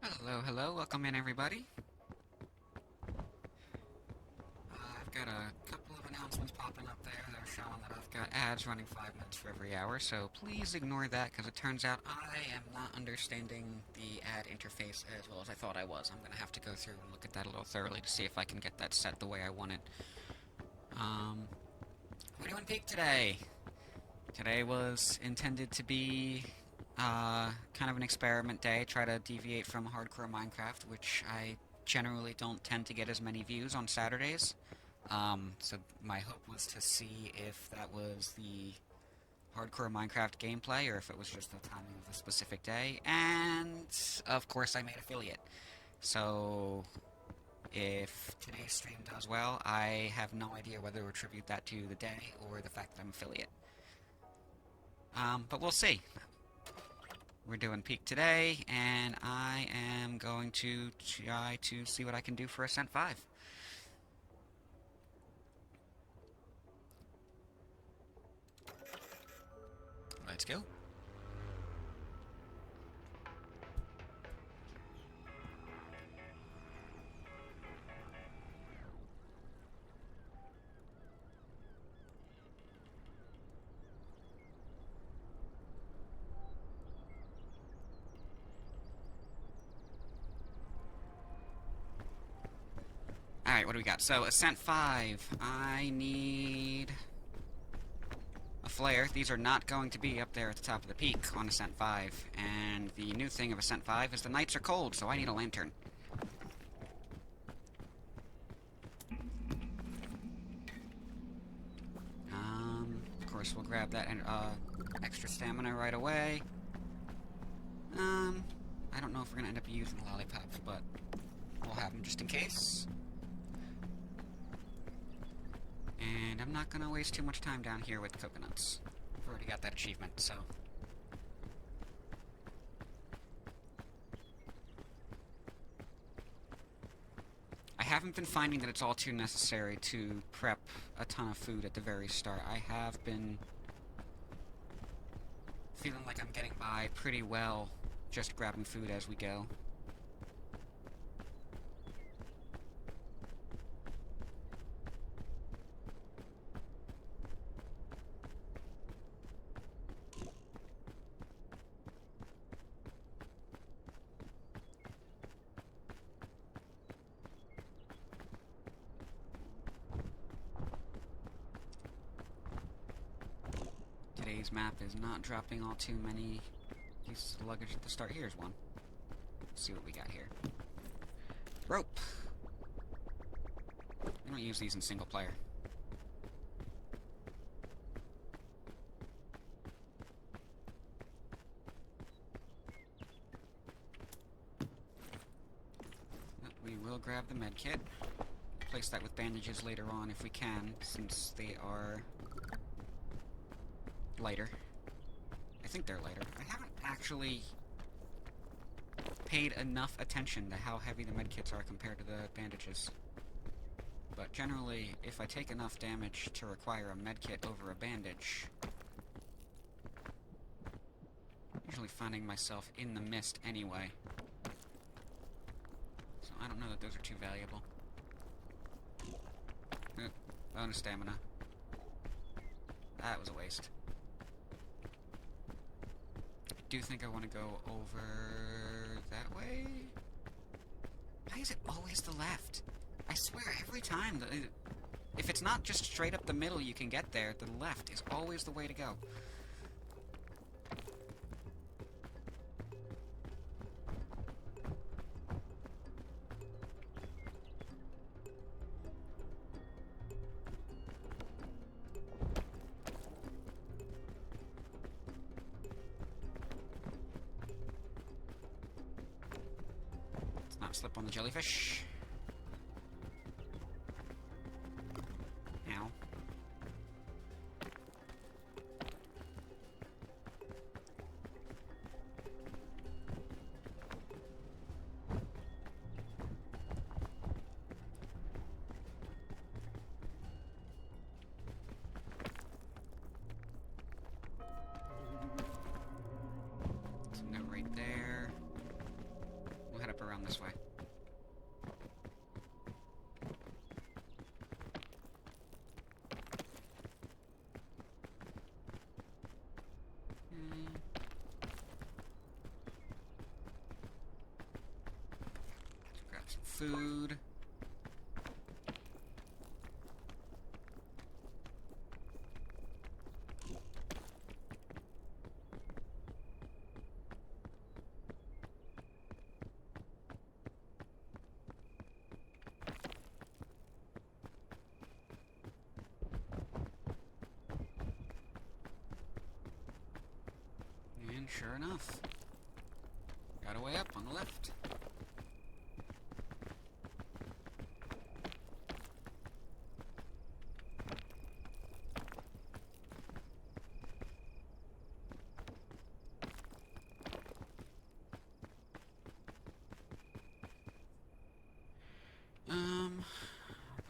Hello, hello, welcome in everybody. I've got a couple of announcements popping up there that are showing that I've got ads running 5 minutes for every hour, so please ignore that because it turns out I am not understanding the ad interface as well as I thought I was. I'm going to have to go through and look at that a little thoroughly to see if I can get that set the way I want it. Um, we're doing peak today. Today was intended to be kind of an experiment day, try to deviate from hardcore Minecraft, which I generally don't tend to get as many views on Saturdays. So my hope was to see if that was the hardcore Minecraft gameplay or if it was just the timing of a specific day. And of course, I made affiliate. So if today's stream does well, I have no idea whether to attribute that to the day or the fact that I'm affiliate. But we'll see. We're doing peak today, and I am going to try to see what I can do for Ascent 5. Let's go. Alright, what do we got? So, Ascent 5. I need a flare. These are not going to be up there at the top of the peak on Ascent 5. And the new thing of Ascent 5 is the nights are cold, so I need a lantern. Of course, we'll grab that extra stamina right away. I don't know if we're gonna end up using lollipops, but we'll have them just in case. And I'm not gonna waste too much time down here with coconuts. I've already got that achievement, so. I haven't been finding that it's all too necessary to prep a ton of food at the very start. I have been feeling like I'm getting by pretty well just grabbing food as we go. Today's map is not dropping all too many pieces of luggage at the start. Here's one. Let's see what we got here. Rope! We don't use these in single player. But we will grab the med kit. Place that with bandages later on if we can, since they are lighter. I think they're lighter. I haven't actually paid enough attention to how heavy the medkits are compared to the bandages. But generally, if I take enough damage to require a medkit over a bandage, I'm usually finding myself in the mist anyway. So I don't know that those are too valuable. Bonus stamina. That was a waste. I do think I want to go over that way. Why is it always the left? I swear, every time, if it's not just straight up the middle you can get there, the left is always the way to go. Let's not slip on the jellyfish. Ow. around this way. Let's grab some food. And sure enough, got a way up on the left.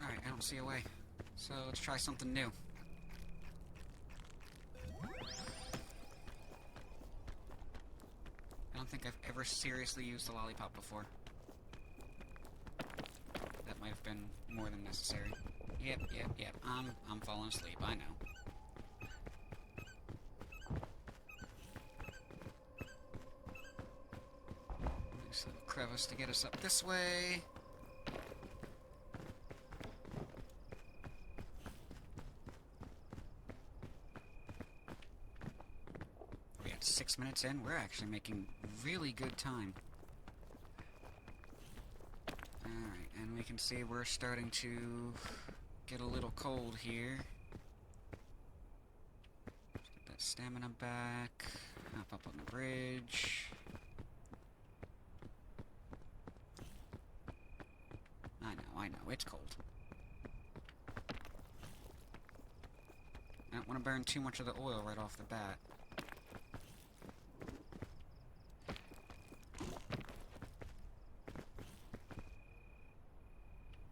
Alright, I don't see a way. So let's try something new. I don't think I've ever seriously used the lollipop before. That might have been more than necessary. Yep. I'm falling asleep, I know. Nice little crevice to get us up this way. We got 6 minutes in. We're actually making really good time. Alright, and we can see we're starting to get a little cold here. Let's get that stamina back. Hop up on the bridge. I know, it's cold. I don't want to burn too much of the oil right off the bat.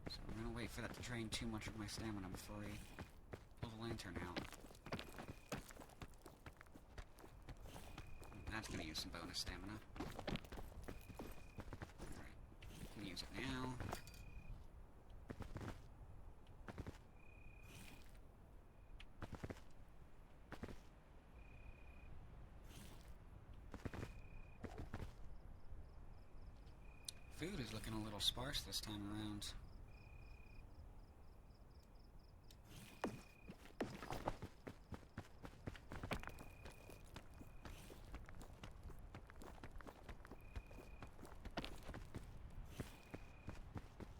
So I'm gonna wait for that to drain too much of my stamina before we pull the lantern out. That's gonna use some bonus stamina. Alright, we can use it now. Food is looking a little sparse this time around.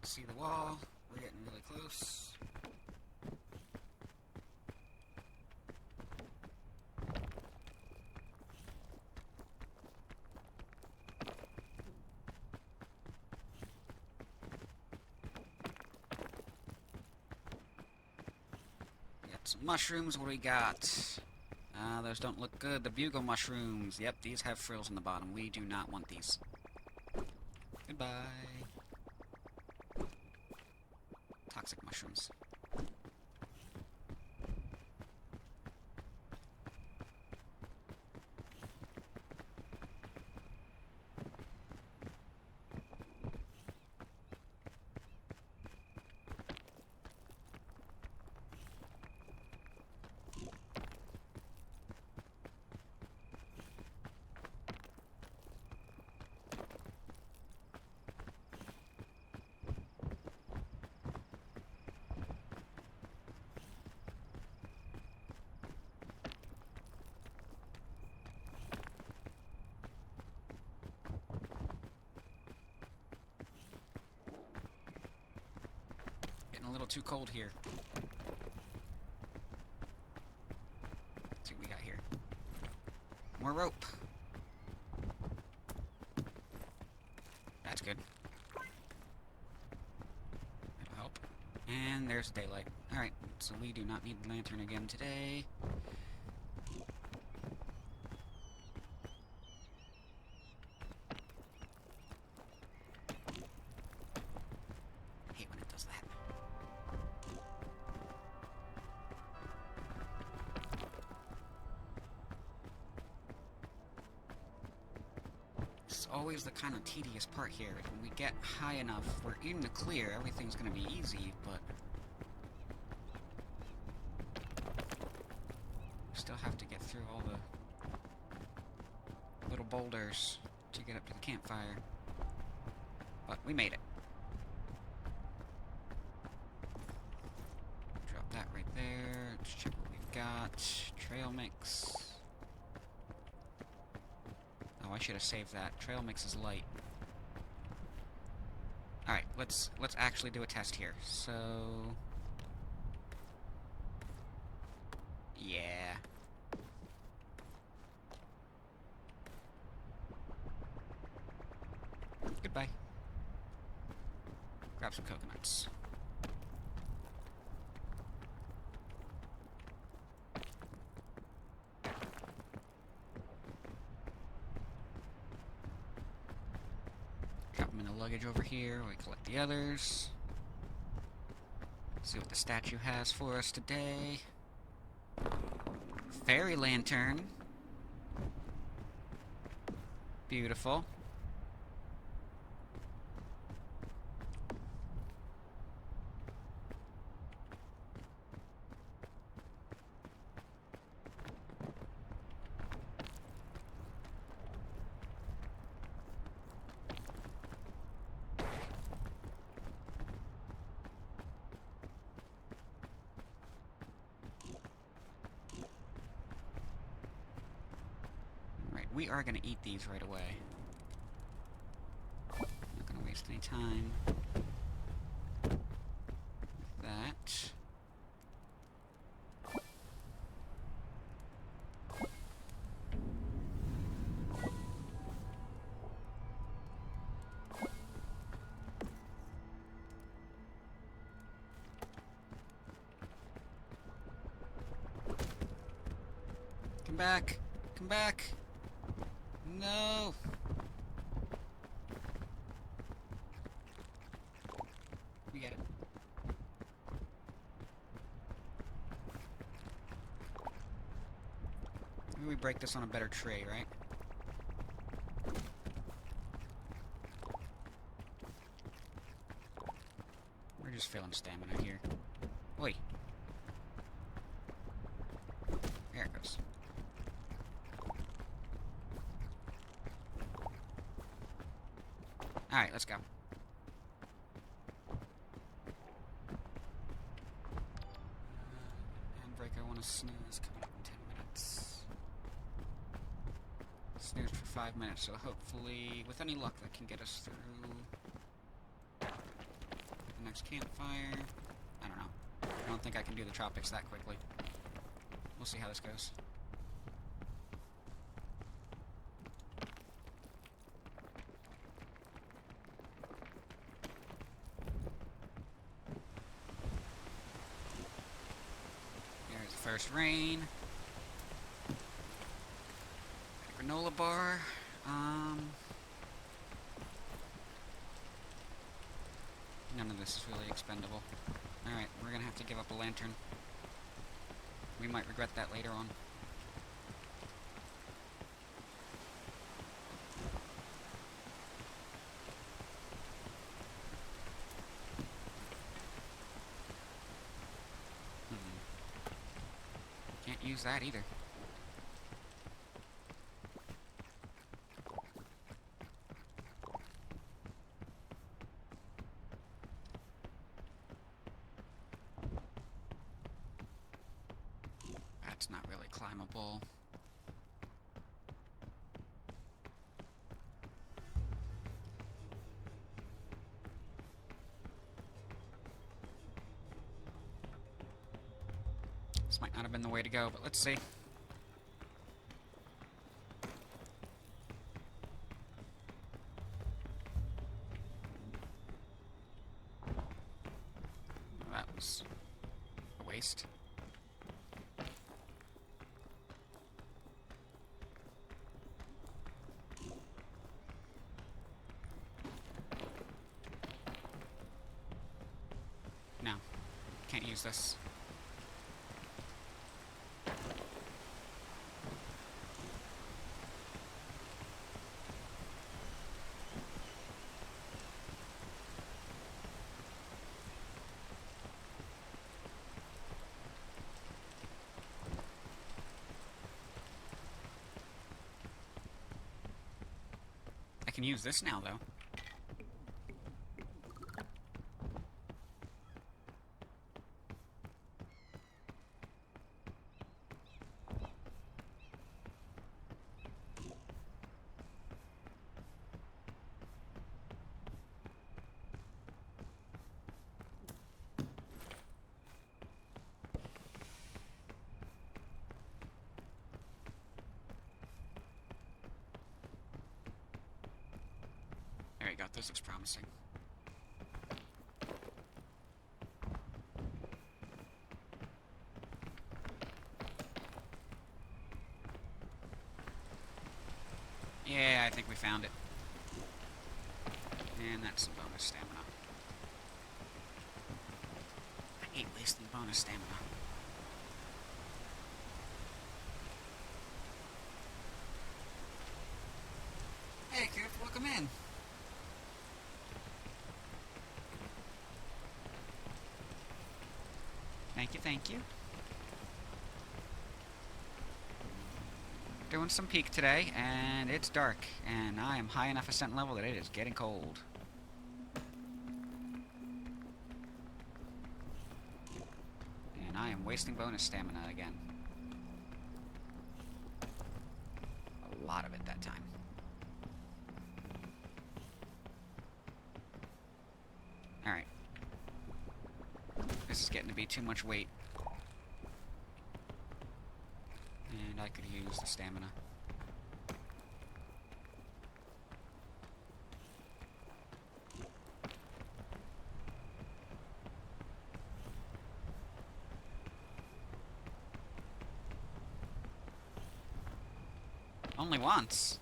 See the wall. We're getting really close. Some mushrooms, what do we got? Those don't look good. The bugle mushrooms. Yep, these have frills on the bottom. We do not want these. Goodbye. Toxic mushrooms. A little too cold here. Let's see what we got here. More rope. That's good. That'll help. And there's daylight. Alright, so we do not need the lantern again today. I hate when it does that. That's always the kind of tedious part here. When we get high enough, we're in the clear, everything's gonna be easy, but we still have to get through all the little boulders to get up to the campfire. But we made it. Drop that right there. Let's check what we've got. Trail mix. Oh, I should have saved that. Trail mix is light. Alright, let's actually do a test here. So yeah. Goodbye. Grab some coconuts. Drop them in the luggage over here. We collect the others. See what the statue has for us today. Fairy lantern. Beautiful. We are going to eat these right away. Not going to waste any time with that. Come back! Come back! No! We get it. Maybe we break this on a better tray, right? We're just feeling stamina here. Oi! There it goes. Alright, let's go. Handbrake, I want to snooze. Coming up in 10 minutes. Snooze for 5 minutes, so hopefully, with any luck, that can get us through the next campfire. I don't know. I don't think I can do the tropics that quickly. We'll see how this goes. First rain. Granola bar. None of this is really expendable. Alright, we're gonna have to give up a lantern. We might regret that later on. Can't use that either. That's not really climbable. This might not have been the way to go, but let's see. That was a waste. No, can't use this. can use this now, though. There you go, this looks promising. Yeah, I think we found it. And that's some bonus stamina. I hate wasting bonus stamina. Hey, Coop, welcome in. Thank you, thank you. Doing some peak today, and it's dark, and I am high enough ascent level that it is getting cold. And I am wasting bonus stamina again. A lot of it that time. Alright. This is getting to be too much weight. And I could use the stamina. Only once.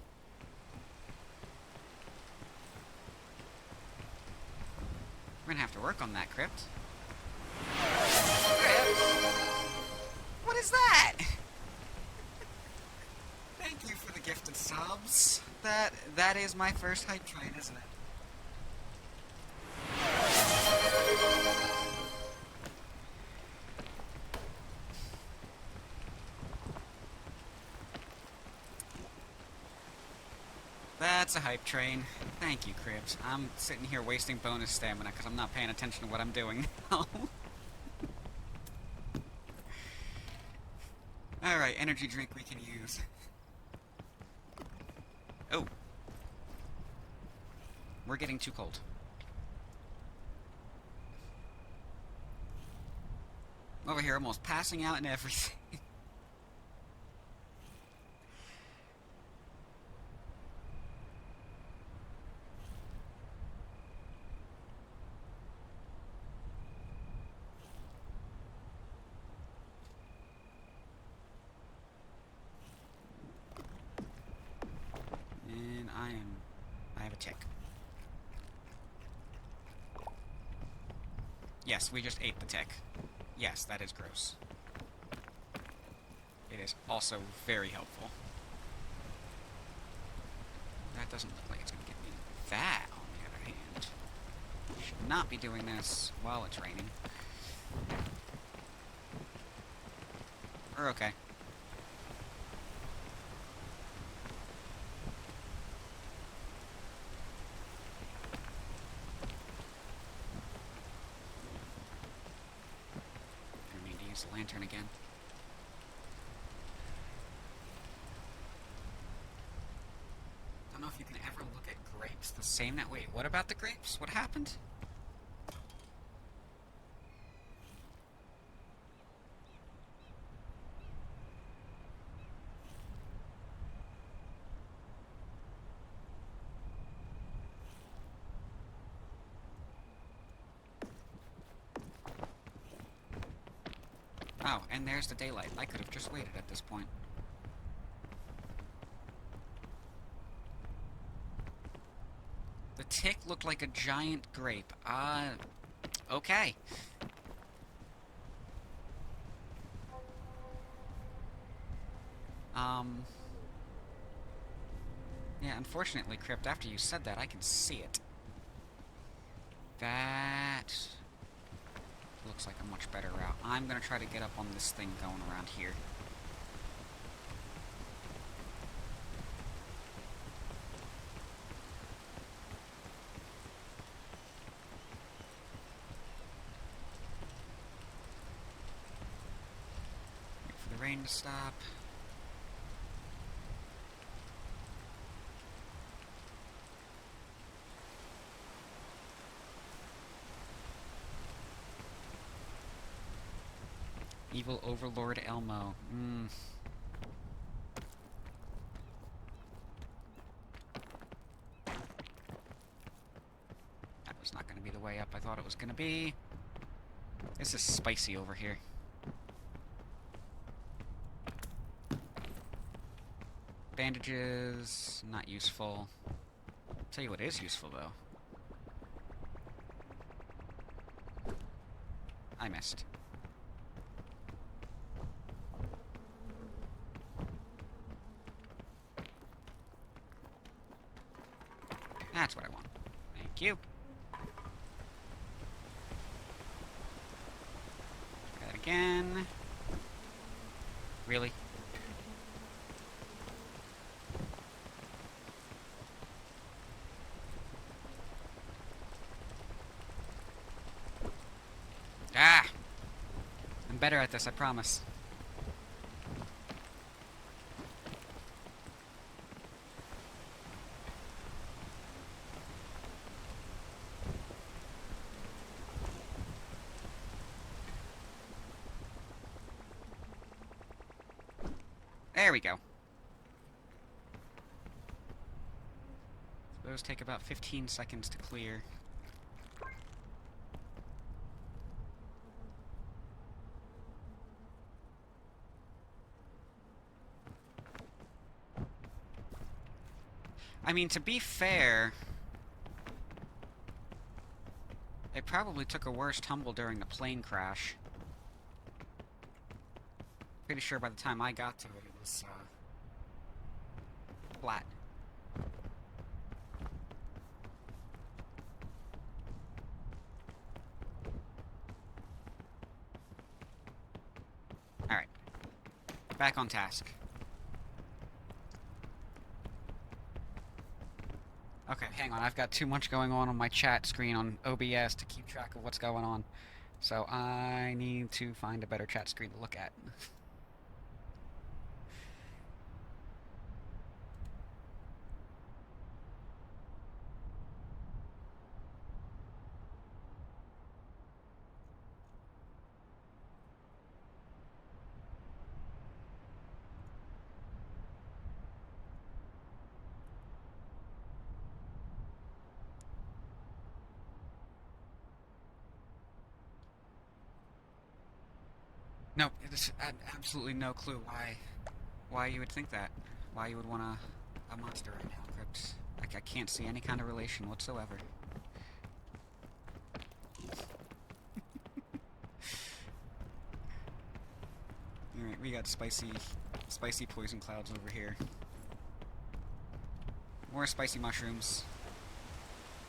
We're gonna have to work on that, Crypt. Crypt? What is that? Thank you for the gifted subs. That is my first hype train, isn't it? That's a hype train. Thank you, Cribs. I'm sitting here wasting bonus stamina because I'm not paying attention to what I'm doing now. Alright, energy drink we can use. Oh. We're getting too cold. Over here, almost passing out and everything. And I have a tick. Yes, we just ate the tick. Yes, that is gross. It is also very helpful. That doesn't look like it's going to give me that, on the other hand. I should not be doing this while it's raining. We're okay. I need to use the lantern again. I don't know if you can ever look at grapes the same that way. What about the grapes? What happened? Oh, and there's the daylight. I could have just waited at this point. The tick looked like a giant grape. Okay. Yeah, unfortunately, Crypt, after you said that, I can see it. That looks like a much better route. I'm gonna try to get up on this thing going around here. rain to stop. Evil Overlord Elmo. That was not going to be the way up I thought it was going to be. This is spicy over here. Bandages, not useful. I'll tell you what is useful, though. I missed. That's what I want. Thank you. Try that again. Really? Ah! I'm better at this, I promise. There we go. Those take about 15 seconds to clear. I mean, to be fair, it probably took a worse tumble during the plane crash. Pretty sure by the time I got to it, it was, flat. Alright. Back on task. Okay, hang on. I've got too much going on my chat screen on OBS to keep track of what's going on. So I need to find a better chat screen to look at. Nope, there's absolutely no clue why you would think that. Why you would want a monster right now, Crypt. Like, I can't see any kind of relation whatsoever. Alright, we got spicy poison clouds over here. More spicy mushrooms.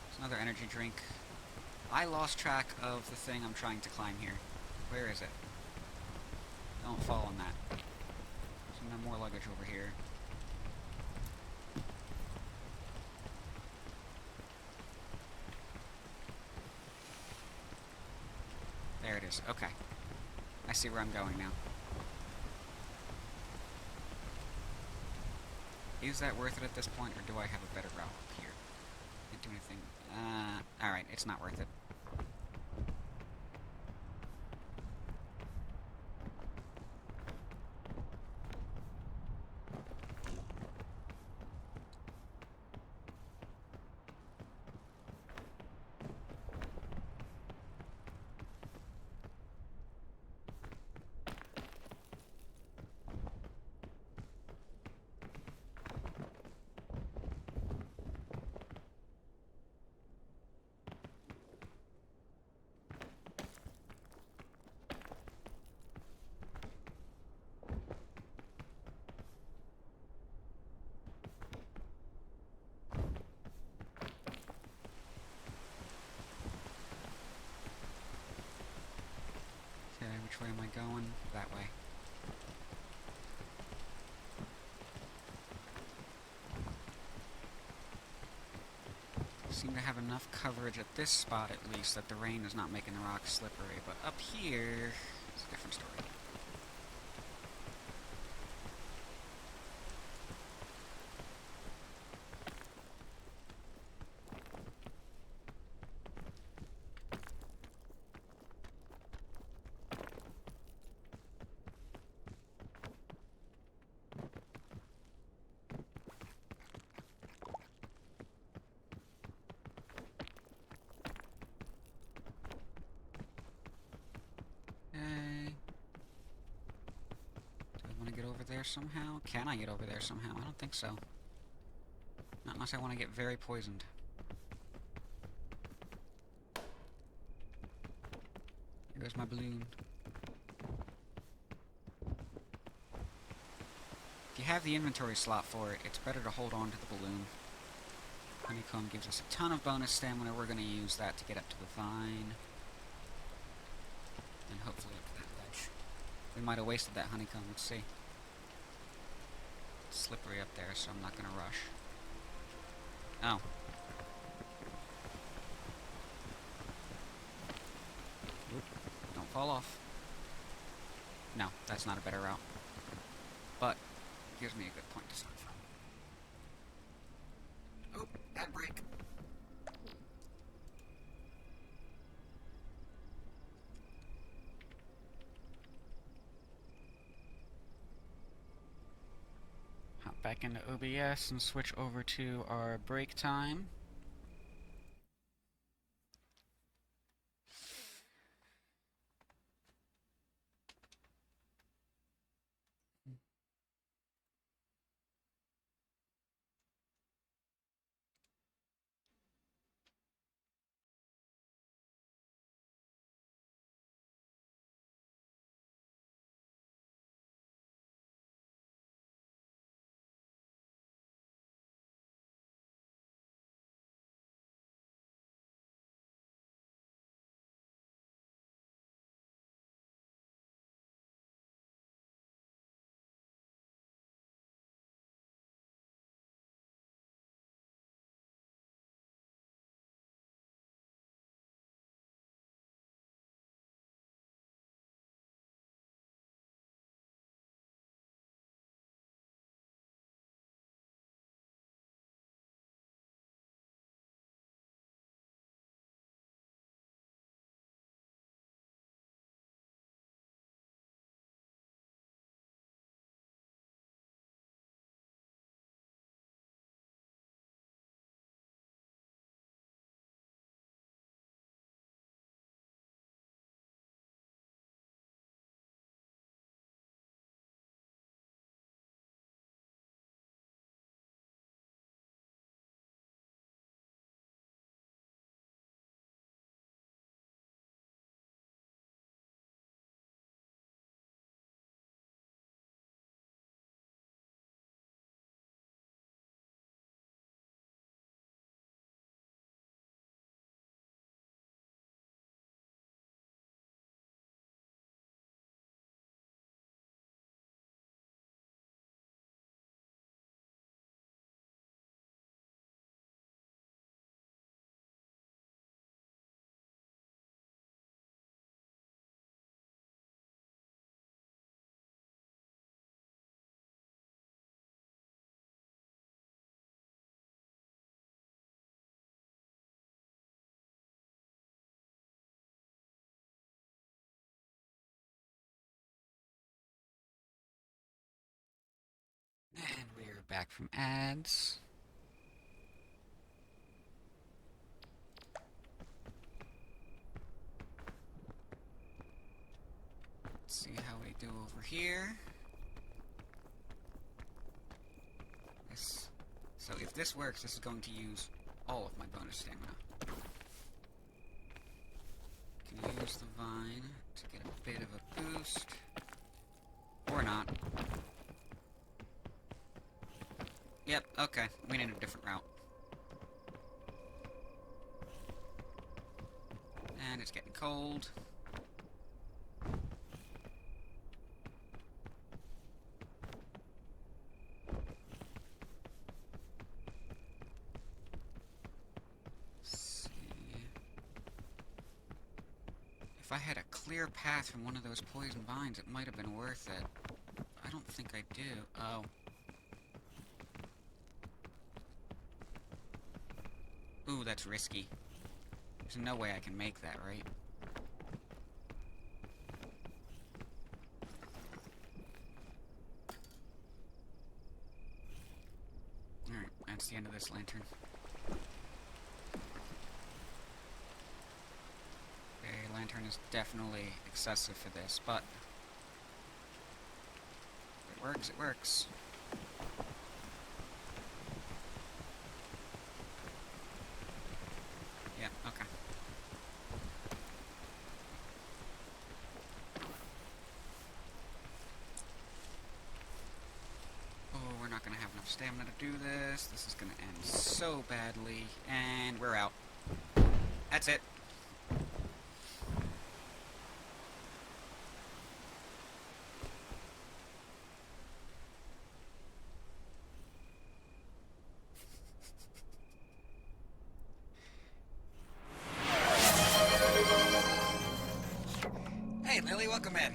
There's another energy drink. I lost track of the thing I'm trying to climb here. Where is it? Don't fall on that. There's no more luggage over here. There it is. Okay. I see where I'm going now. Is that worth it at this point, or do I have a better route up here? Can't do anything. Alright, it's not worth it. Okay, which way am I going? That way. Seem to have enough coverage at this spot, at least, that the rain is not making the rocks slippery, but up here, it's a different story. there somehow? Can I get over there somehow? I don't think so. Not unless I want to get very poisoned. Here goes my balloon. If you have the inventory slot for it, it's better to hold on to the balloon. Honeycomb gives us a ton of bonus stamina. We're going to use that to get up to the vine. And hopefully up to that ledge. We might have wasted that honeycomb. Let's see. It's slippery up there, so I'm not going to rush. Oh. Don't fall off. No, that's not a better route. But, gives me a good point to start from. Oh, bad break. Hop back into OBS and switch over to our break time. And we're back from ads. Let's see how we do over here. So if this works, this is going to use all of my bonus stamina. Can use the vine to get a bit of a boost. Or not. Yep, okay. We need a different route. And it's getting cold. If I had a clear path from one of those poison vines, it might have been worth it. I don't think I do. Oh. Ooh, that's risky. There's no way I can make that, right? Alright, that's the end of this lantern. Lantern is definitely excessive for this, but works, it works. Yeah, okay. Oh, we're not gonna have enough stamina to do this. This is gonna end so badly. And we're out. That's it. Hey, Lily, welcome in.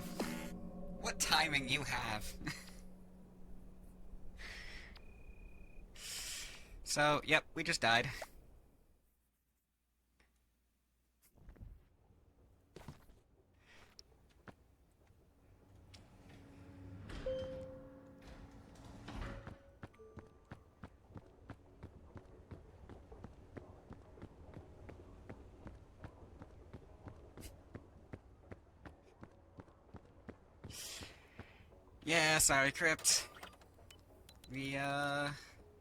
What timing you have. So, yep, we just died. Yeah, sorry, Crypt. We,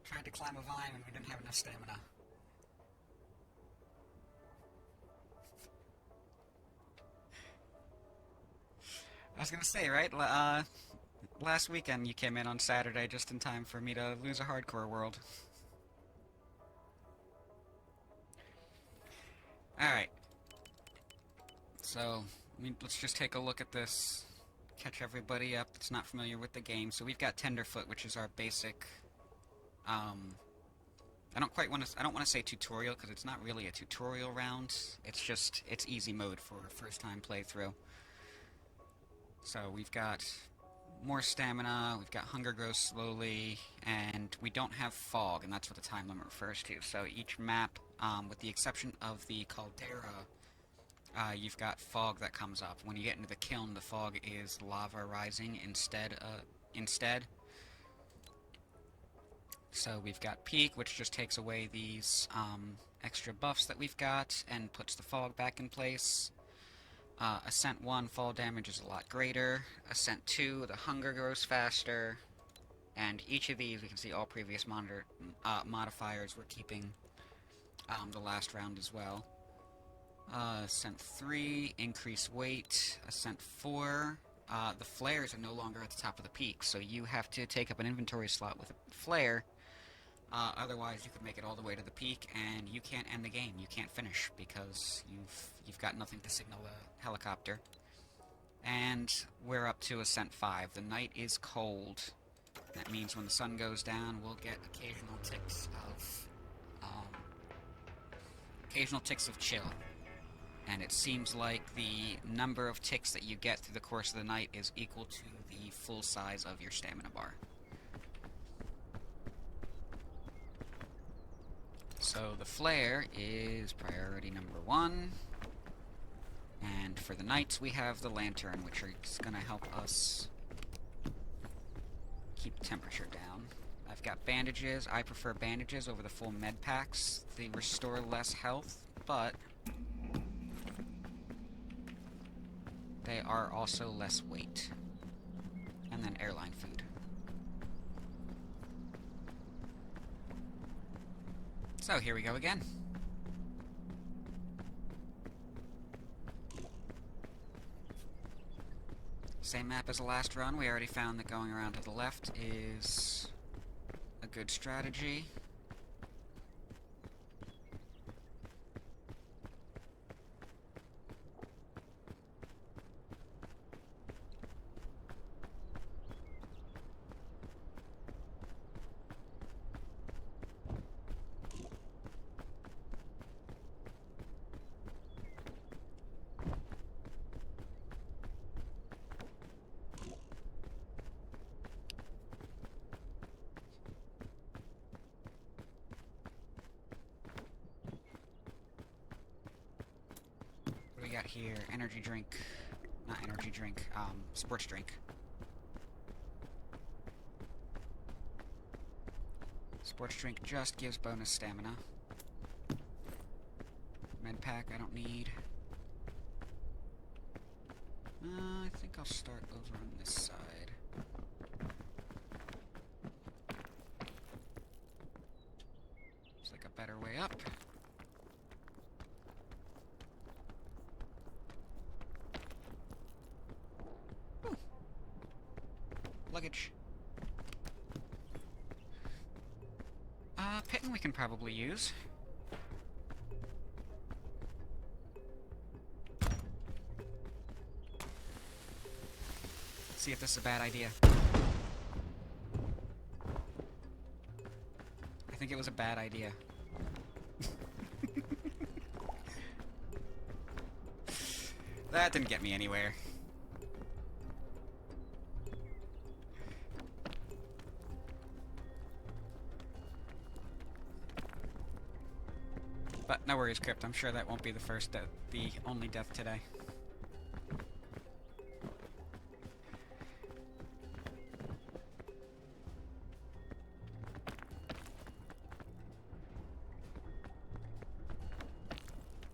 tried to climb a vine and we didn't have enough stamina. I was gonna say, right? Last weekend you came in on Saturday just in time for me to lose a hardcore world. Alright, so, let's just take a look at this. Catch everybody up that's not familiar with the game. So we've got Tenderfoot, which is our basic, um, I don't want to say tutorial, because it's not really a tutorial round. It's just, it's easy mode for a first-time playthrough. So we've got more stamina, we've got hunger grows slowly, and we don't have fog, and that's what the time limit refers to. So each map, with the exception of the Caldera, you've got fog that comes up. When you get into the kiln, the fog is lava rising instead. So we've got Peak, which just takes away these extra buffs that we've got and puts the fog back in place. Ascent 1, fall damage is a lot greater. Ascent 2, the hunger grows faster. And each of these, we can see all previous modifiers we're keeping the last round as well. Ascent 3, increase weight. Ascent 4, the flares are no longer at the top of the peak, so you have to take up an inventory slot with a flare. Otherwise, you could make it all the way to the peak, and you can't end the game. You can't finish because you've got nothing to signal the helicopter. And we're up to Ascent 5. The night is cold. That means when the sun goes down, we'll get occasional ticks of chill. And it seems like the number of ticks that you get through the course of the night is equal to the full size of your stamina bar. So the flare is priority number 1. And for the nights, we have the lantern, which is going to help us keep the temperature down. I've got bandages. I prefer bandages over the full med packs. They restore less health, but they are also less weight. And then airline food. So here we go again. Same map as the last run. We already found that going around to the left is a good strategy. We got here energy drink, not energy drink, sports drink. Sports drink just gives bonus stamina. Med pack I don't need. I think I'll start over on this side. ladder way up. Ooh. Luggage. Pitten we can probably use. See if this is a bad idea. I think it was a bad idea. That didn't get me anywhere. But no worries, Crypt. I'm sure that won't be the first death, the only death today.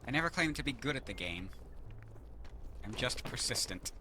I never claimed to be good at the game. I'm just persistent.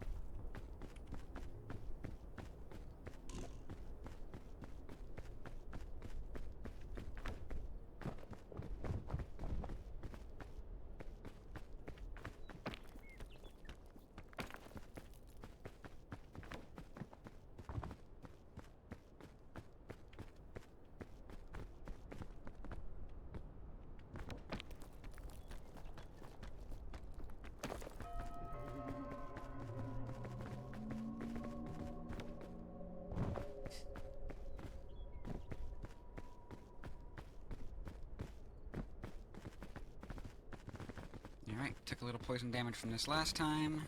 Alright, took a little poison damage from this last time.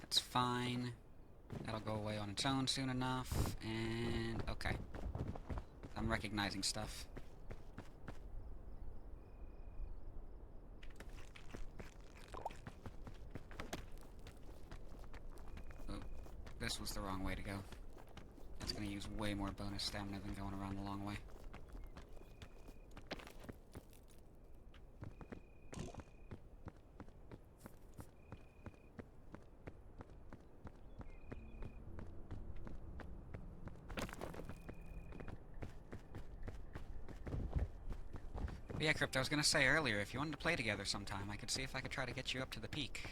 That's fine. That'll go away on its own soon enough. And okay. I'm recognizing stuff. Oh, this was the wrong way to go. That's gonna use way more bonus stamina than going around the long way. But yeah, Crypt, I was gonna say earlier, if you wanted to play together sometime, I could see if I could try to get you up to the peak.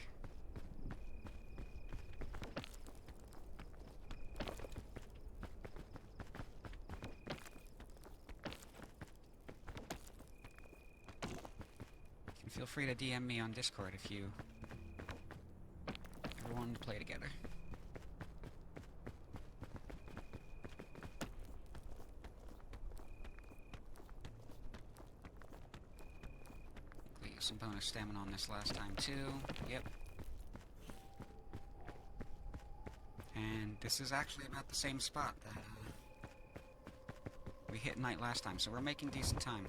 You can feel free to DM me on Discord if you ever wanted to play together. Some bonus stamina on this last time too. Yep. And this is actually about the same spot that we hit night last time, so we're making decent time.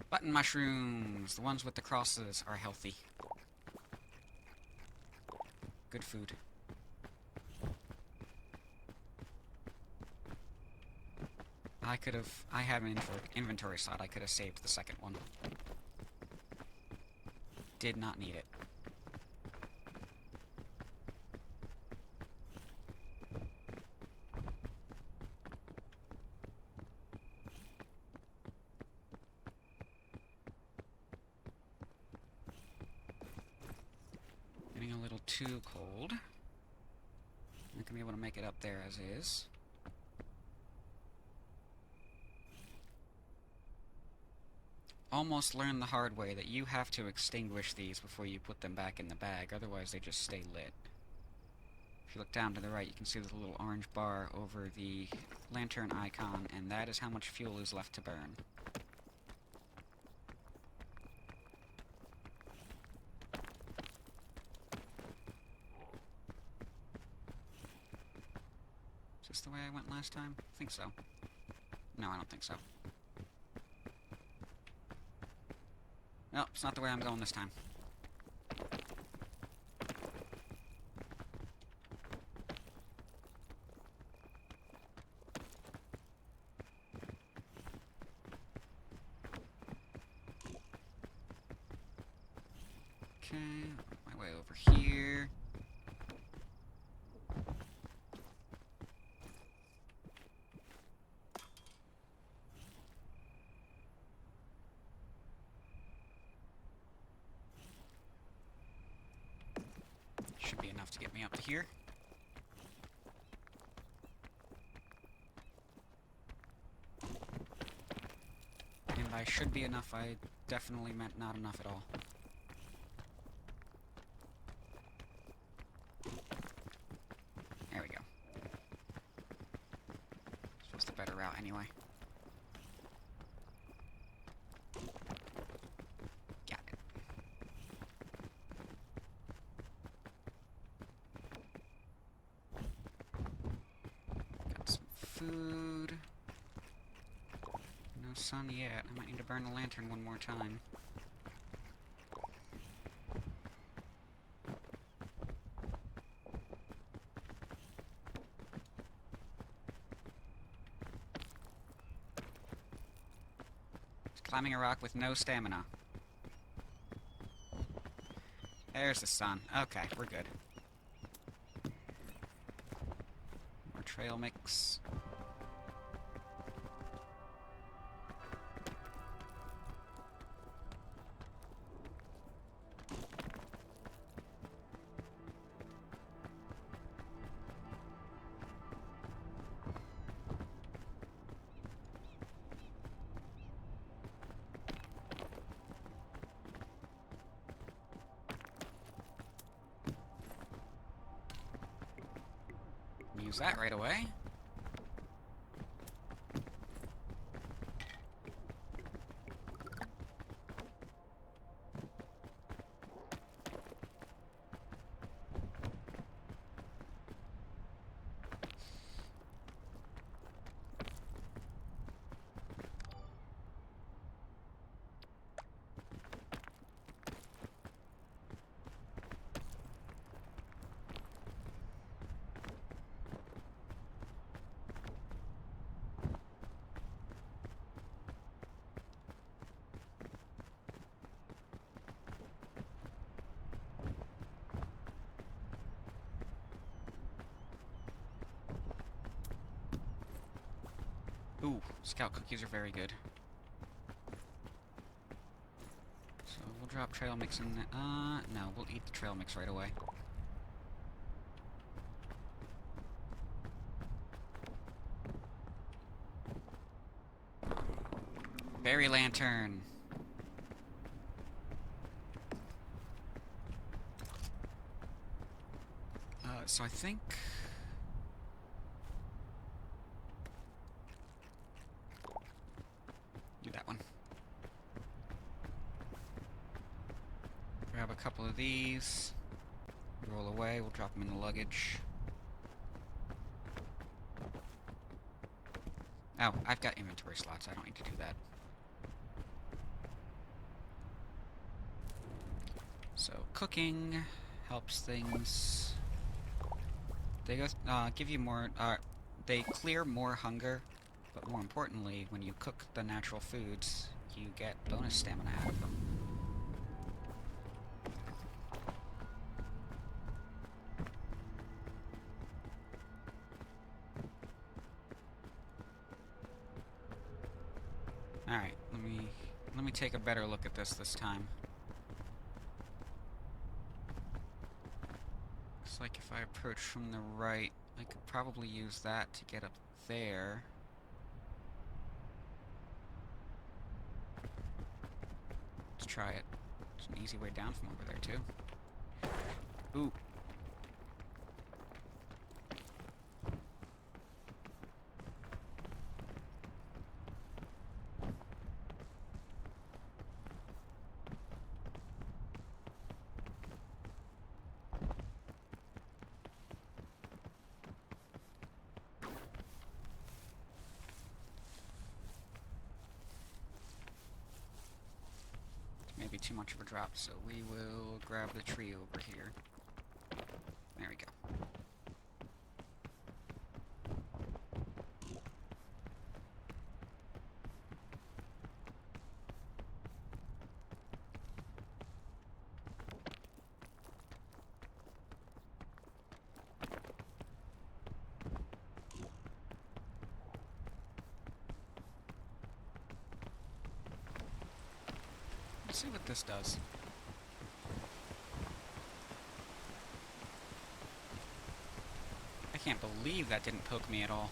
Button mushrooms! The ones with the crosses are healthy. Good food. I have an inventory slot, I could have saved the second one. Did not need it. Getting a little too cold. Not gonna be able to make it up there as is. Almost learned the hard way that you have to extinguish these before you put them back in the bag, otherwise they just stay lit. If you look down to the right, you can see the little orange bar over the lantern icon, and that is how much fuel is left to burn. Is this the way I went last time? I think so. No, I don't think so. No, it's not the way I'm going this time. Okay, my way over here. Should be enough to get me up to here. And by should be enough, I definitely meant not enough at all. There we go. This was the better route anyway. Got it. Got some food. No sun yet. I might need to burn the lantern one more time. Climbing a rock with no stamina. There's the sun. Okay, we're good. More trail mix. Use that right away. Ooh, scout cookies are very good. So we'll drop trail mix in there. No, we'll eat the trail mix right away. Berry lantern. So I think... do that one. Grab a couple of these. Roll away, we'll drop them in the luggage. Oh, I've got inventory slots, I don't need to do that. So, cooking helps things. They go, give you more, they clear more hunger, but more importantly, when you cook the natural foods, you get bonus stamina out of them. Alright, let me take a better look at this time. Looks like if I approach from the right, I could probably use that to get up there. Let's try it. There's an easy way down from over there, too. Ooh. Maybe too much of a drop, so we will grab the tree over here. There we go. let's see what this does. I can't believe that didn't poke me at all.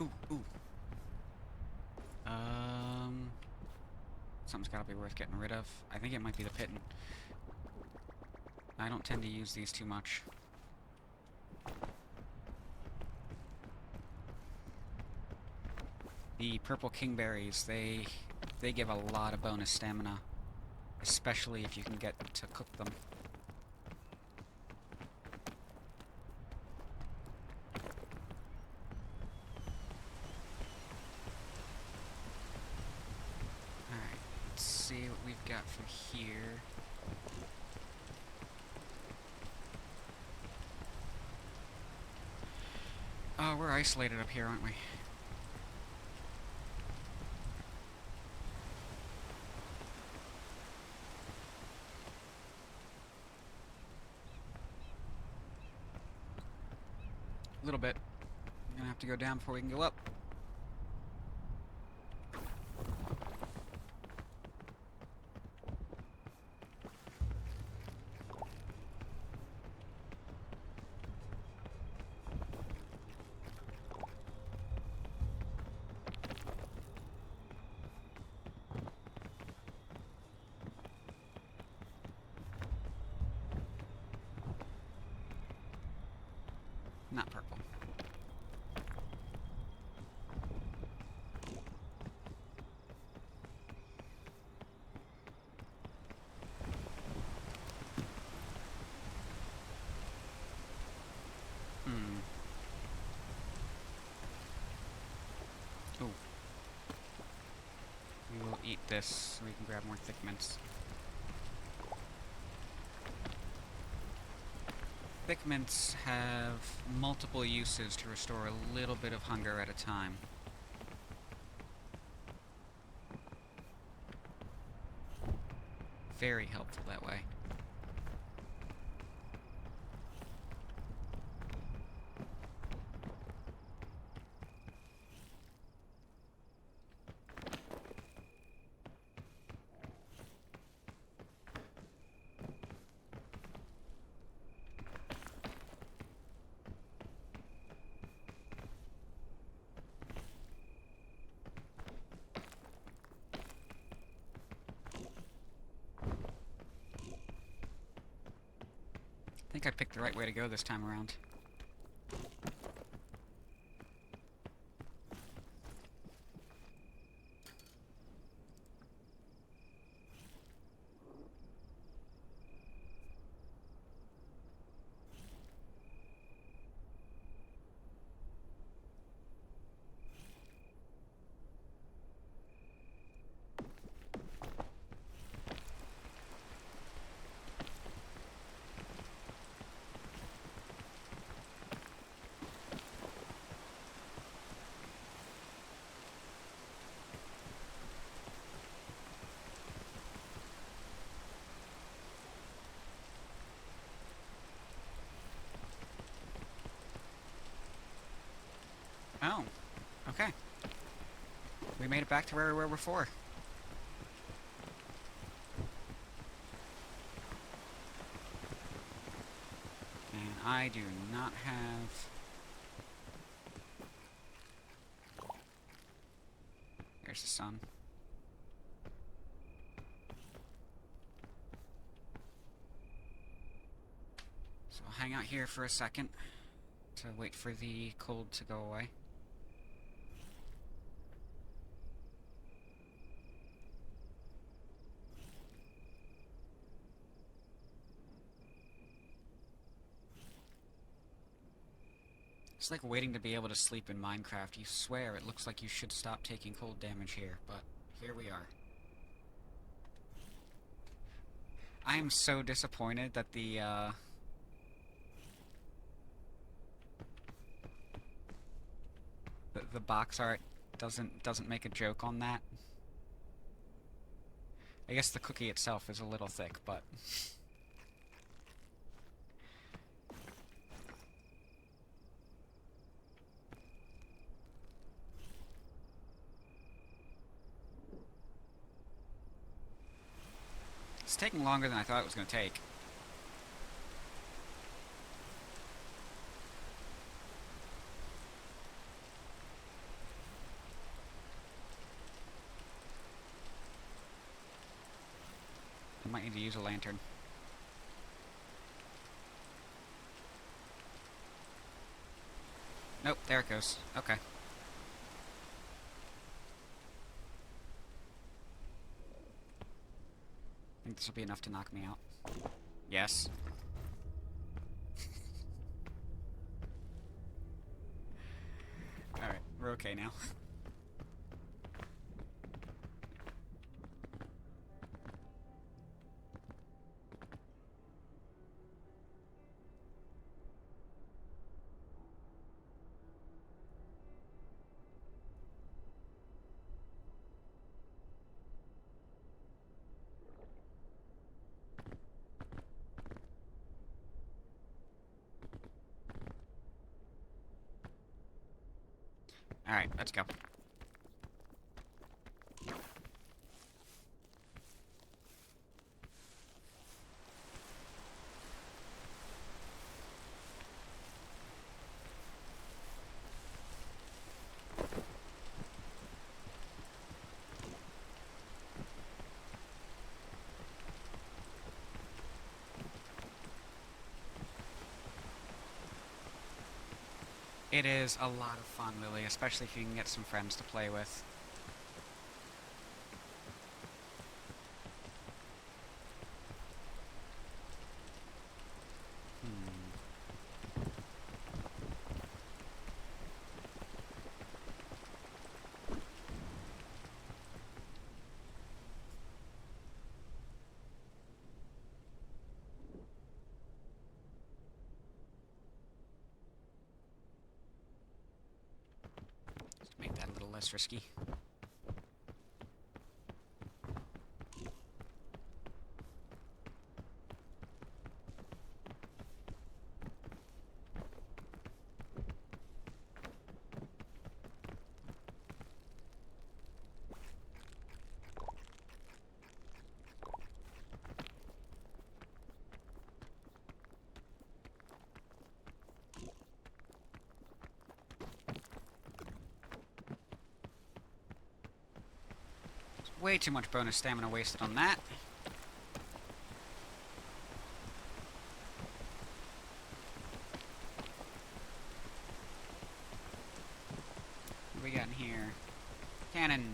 Ooh, ooh. Something's gotta be worth getting rid of. I think it might be the Pitten. I don't tend to use these too much. The purple kingberries, they give a lot of bonus stamina, especially if you can get to cook them. Alright, let's see what we've got for here. Oh, we're isolated up here, aren't we? A little bit. I'm gonna have to go down before we can go up. Not purple. Ooh. We will eat this so we can grab more thick mints. Thick mints have multiple uses to restore a little bit of hunger at a time. Very helpful that way. I think I picked the right way to go this time around. Oh, okay. We made it back to where we were before. And I do not have... There's the sun. So I'll hang out here for a second to wait for the cold to go away. It's like waiting to be able to sleep in Minecraft. You swear it looks like you should stop taking cold damage here, but here we are. I am so disappointed that the box art doesn't make a joke on that. I guess the cookie itself is a little thick, but it's taking longer than I thought it was going to take. I might need to use a lantern. Nope, there it goes. Okay. I think this will be enough to knock me out. Yes. Alright, we're okay now. Alright, let's go. It is a lot of fun, Lily, especially if you can get some friends to play with. Let's make that a little less risky. Way too much bonus stamina wasted on that. What do we got in here? Cannon.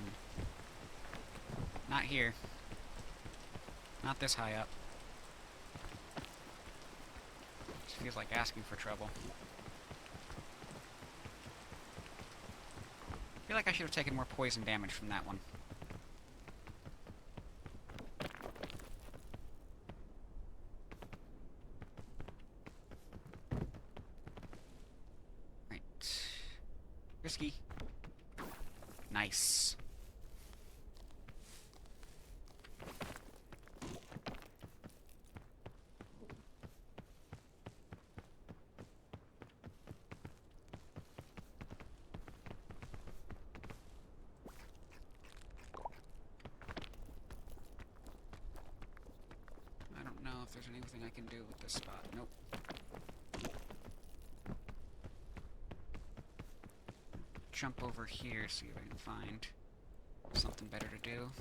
Not here. Not this high up. This feels like asking for trouble. I feel like I should have taken more poison damage from that one. Risky. Nice. I don't know if there's anything I can do with this spot. Nope. Jump over here, see if I can find something better to do.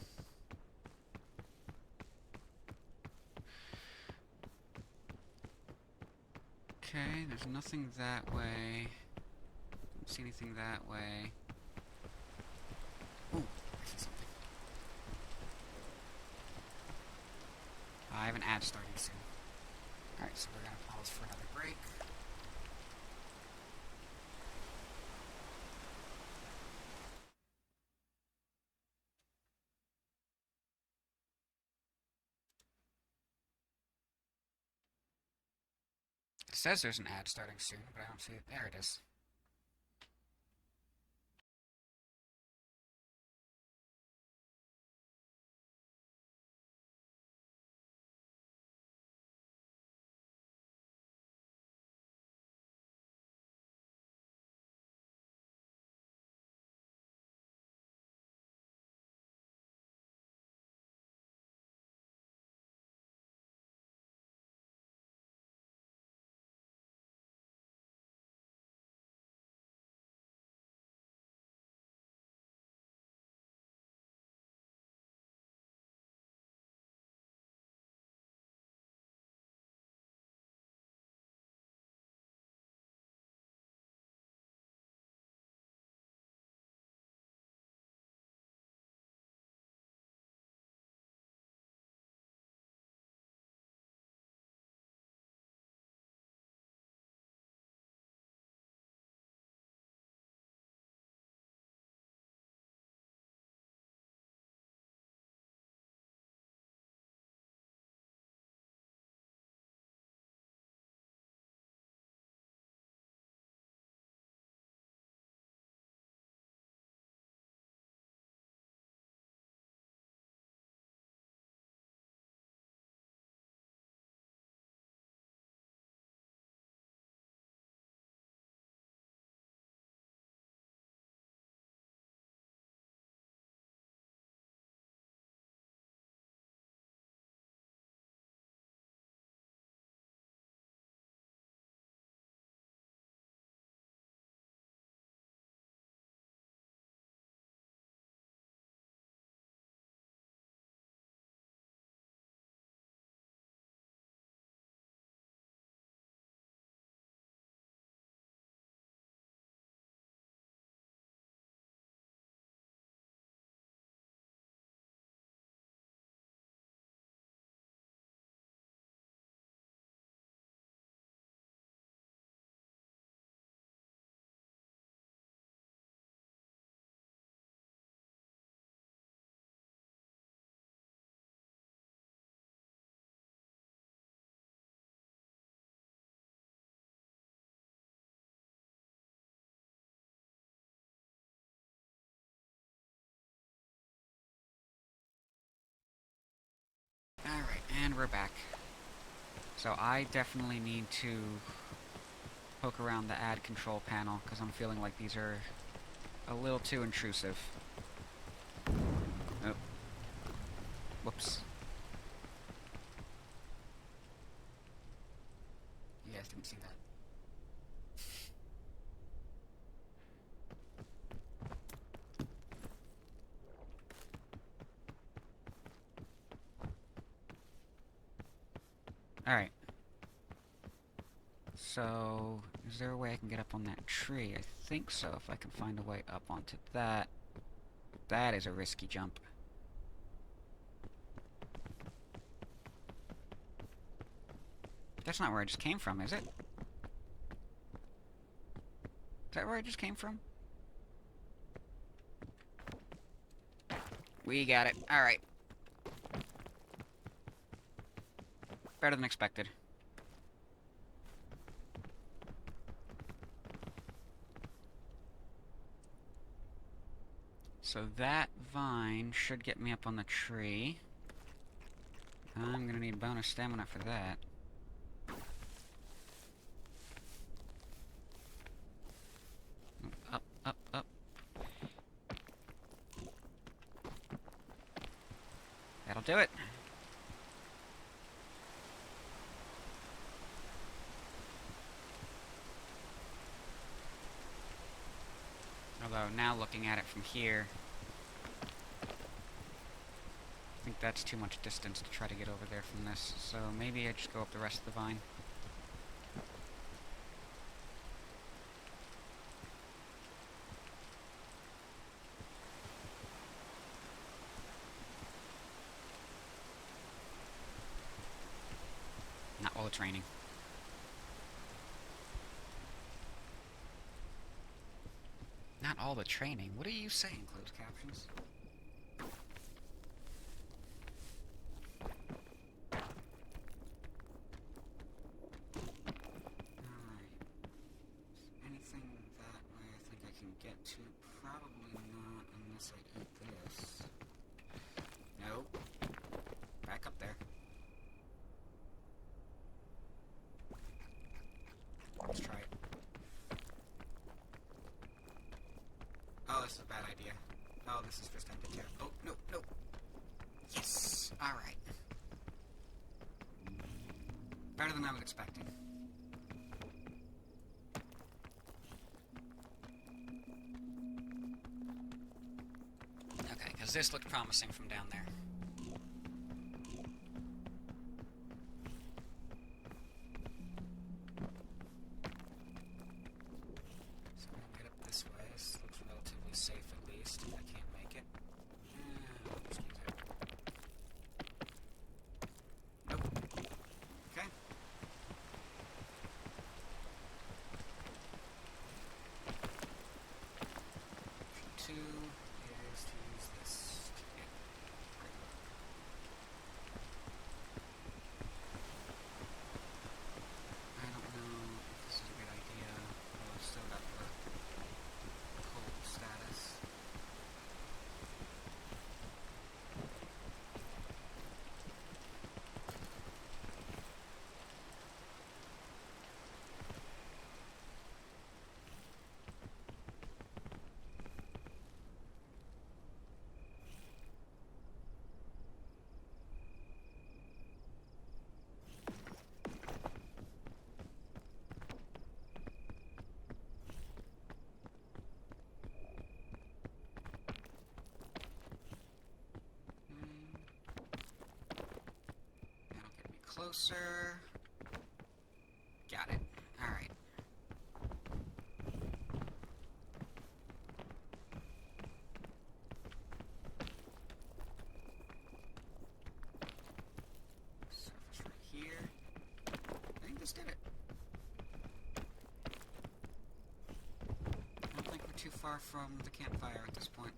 Okay, there's nothing that way. Don't see anything that way. Ooh, I see something. I have an ad starting soon. Alright, so we're gonna pause for another break. says there's an ad starting soon, but I don't see it. There it is. Alright, and we're back. So I definitely need to poke around the ad control panel, because I'm feeling like these are a little too intrusive. Oh. Whoops. You guys didn't see that. Alright. So, is there a way I can get up on that tree? I think so, if I can find a way up onto that. That is a risky jump. That's not where I just came from, is it? Is that where I just came from? We got it. Alright. Better than expected. So that vine should get me up on the tree. I'm gonna need bonus stamina for that. Up, up, up. That'll do it. Although, now looking at it from here, I think that's too much distance to try to get over there from this, so maybe I just go up the rest of the vine. Not while it's raining. Not all the training. What are you saying, closed captions? is a bad idea. Oh, this is just ended too. Oh, no, no. Yes! Alright. Better than I was expecting. Okay, because this looked promising from down there. So I'm gonna get up this way. This looks relatively safe at least, if I can't make it. Excuse me. Nope. Okay. Option 2 is to use this. Yeah. Right. I don't know if this is a good idea. Well, I've still got the cold status. That'll get me closer. Got it. Alright. Surface right here. I think this did it. I don't think we're too far from the campfire at this point.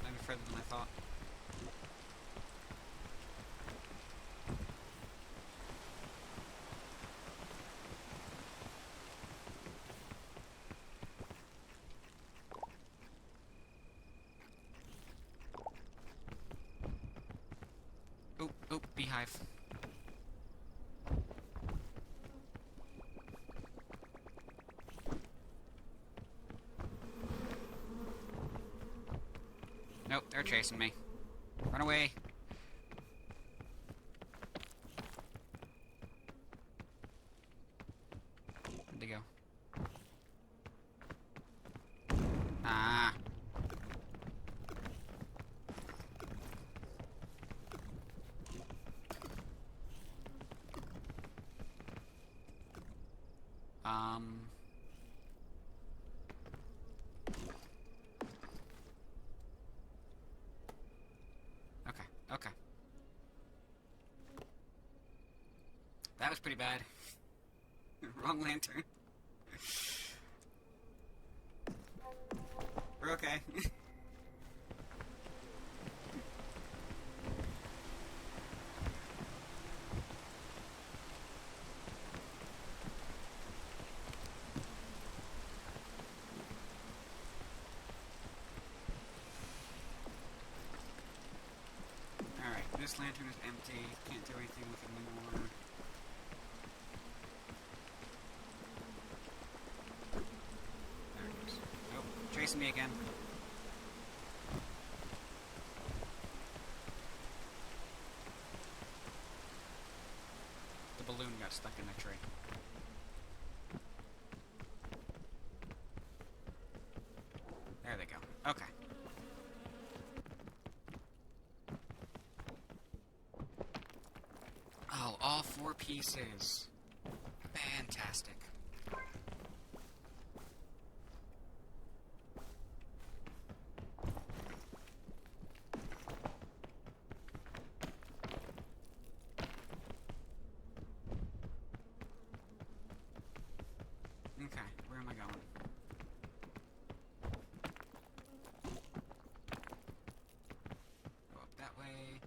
Maybe further than I thought. Oh, oh, beehive. Nope, they're chasing me. Run away. Where'd they go? Ah. Okay, okay. That was pretty bad. Wrong lantern. We're okay. Alright, this lantern is empty. Can't do anything with it anymore. There it goes. Nope, chasing me again. The balloon got stuck in the tree. There they go. Okay. Oh, all 4 pieces. Fantastic. Okay, where am I going? Go up that way.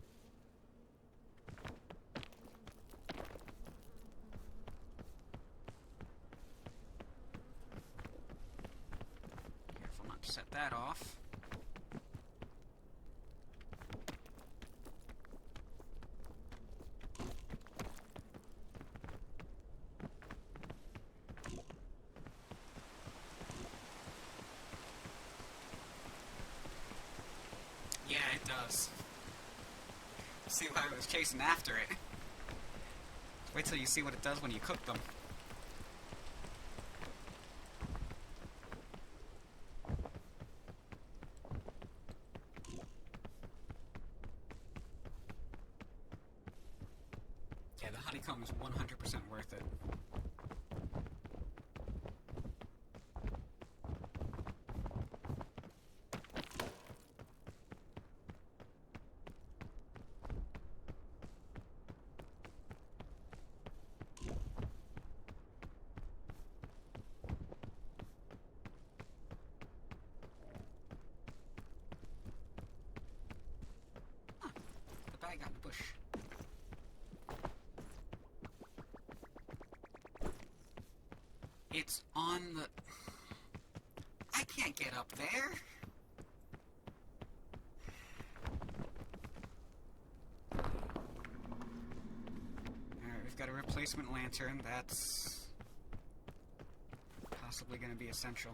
set that off. Yeah, it does. See why I was chasing after it. Wait till you see what it does when you cook them. Yeah, the honeycomb is 100% worth it. The bag got in the bush. It's on the... I can't get up there! Alright, we've got a replacement lantern. That's... possibly going to be essential.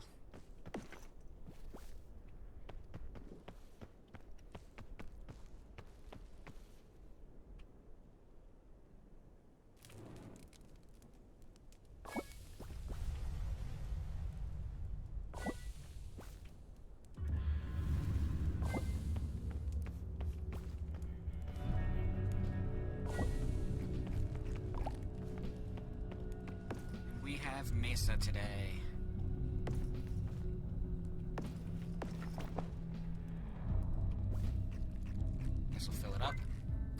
We have Mesa today. This will fill it up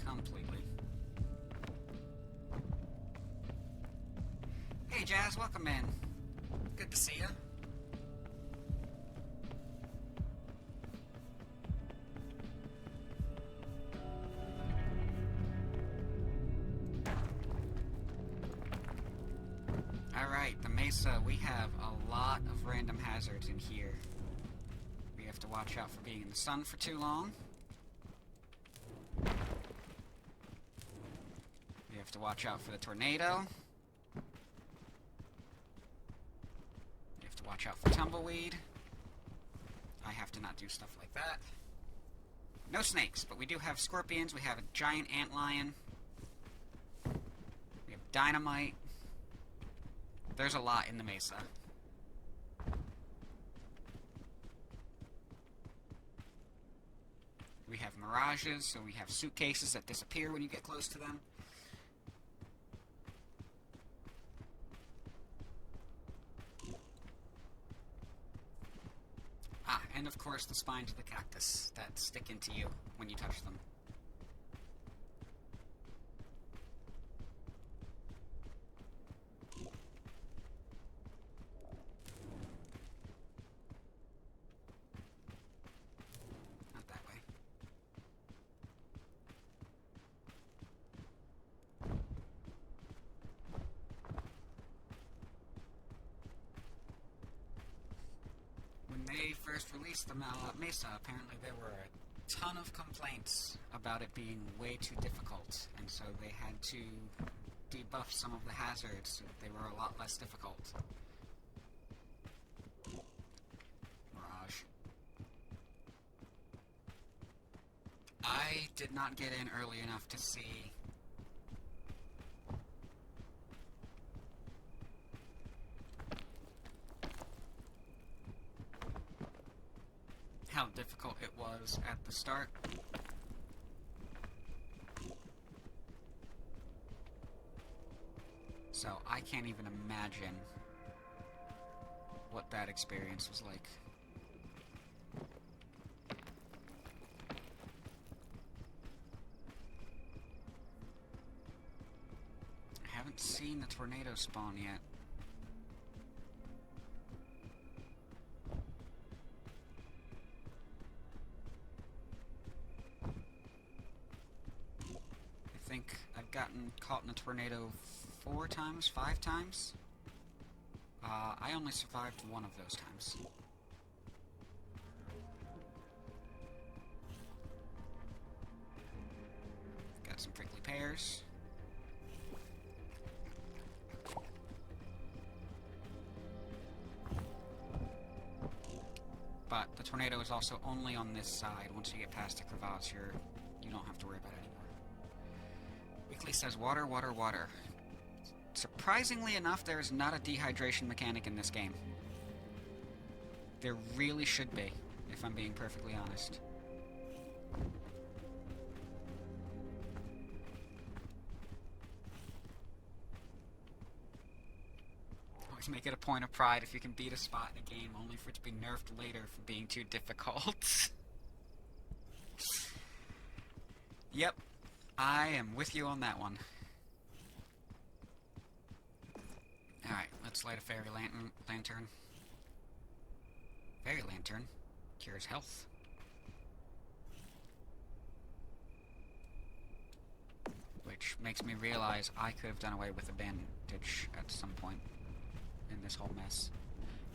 completely. Hey Jazz, welcome in. Good to see you. Alright, the Mesa, we have a lot of random hazards in here. We have to watch out for being in the sun for too long. We have to watch out for the tornado. We have to watch out for tumbleweed. I have to not do stuff like that. No snakes, but we do have scorpions. We have a giant antlion. We have dynamite. There's a lot in the Mesa. We have mirages, so we have suitcases that disappear when you get close to them. Ah, and of course the spines of the cactus that stick into you when you touch them. Not that way. When they first released the Mesa, apparently there were a ton of complaints about it being way too difficult, and so they had to debuff some of the hazards so that they were a lot less difficult. Mirage. I did not get in early enough to see how difficult it was at the start. So I can't even imagine what that experience was like. I haven't seen the tornado spawn yet. I think I've gotten caught in a tornado 4 times, 5 times. I only survived one of those times. shivers. But the tornado is also only on this side. Once you get past the crevasse, you don't have to worry about it anymore. Weekly says water, water, water. Surprisingly enough, there is not a dehydration mechanic in this game. There really should be, if I'm being perfectly honest. Always make it a point of pride if you can beat a spot in a game, only for it to be nerfed later for being too difficult. Yep, I am with you on that one. Alright, let's light a fairy lantern. Fairy lantern cures health. Which makes me realize I could have done away with a bandage at some point in this whole mess.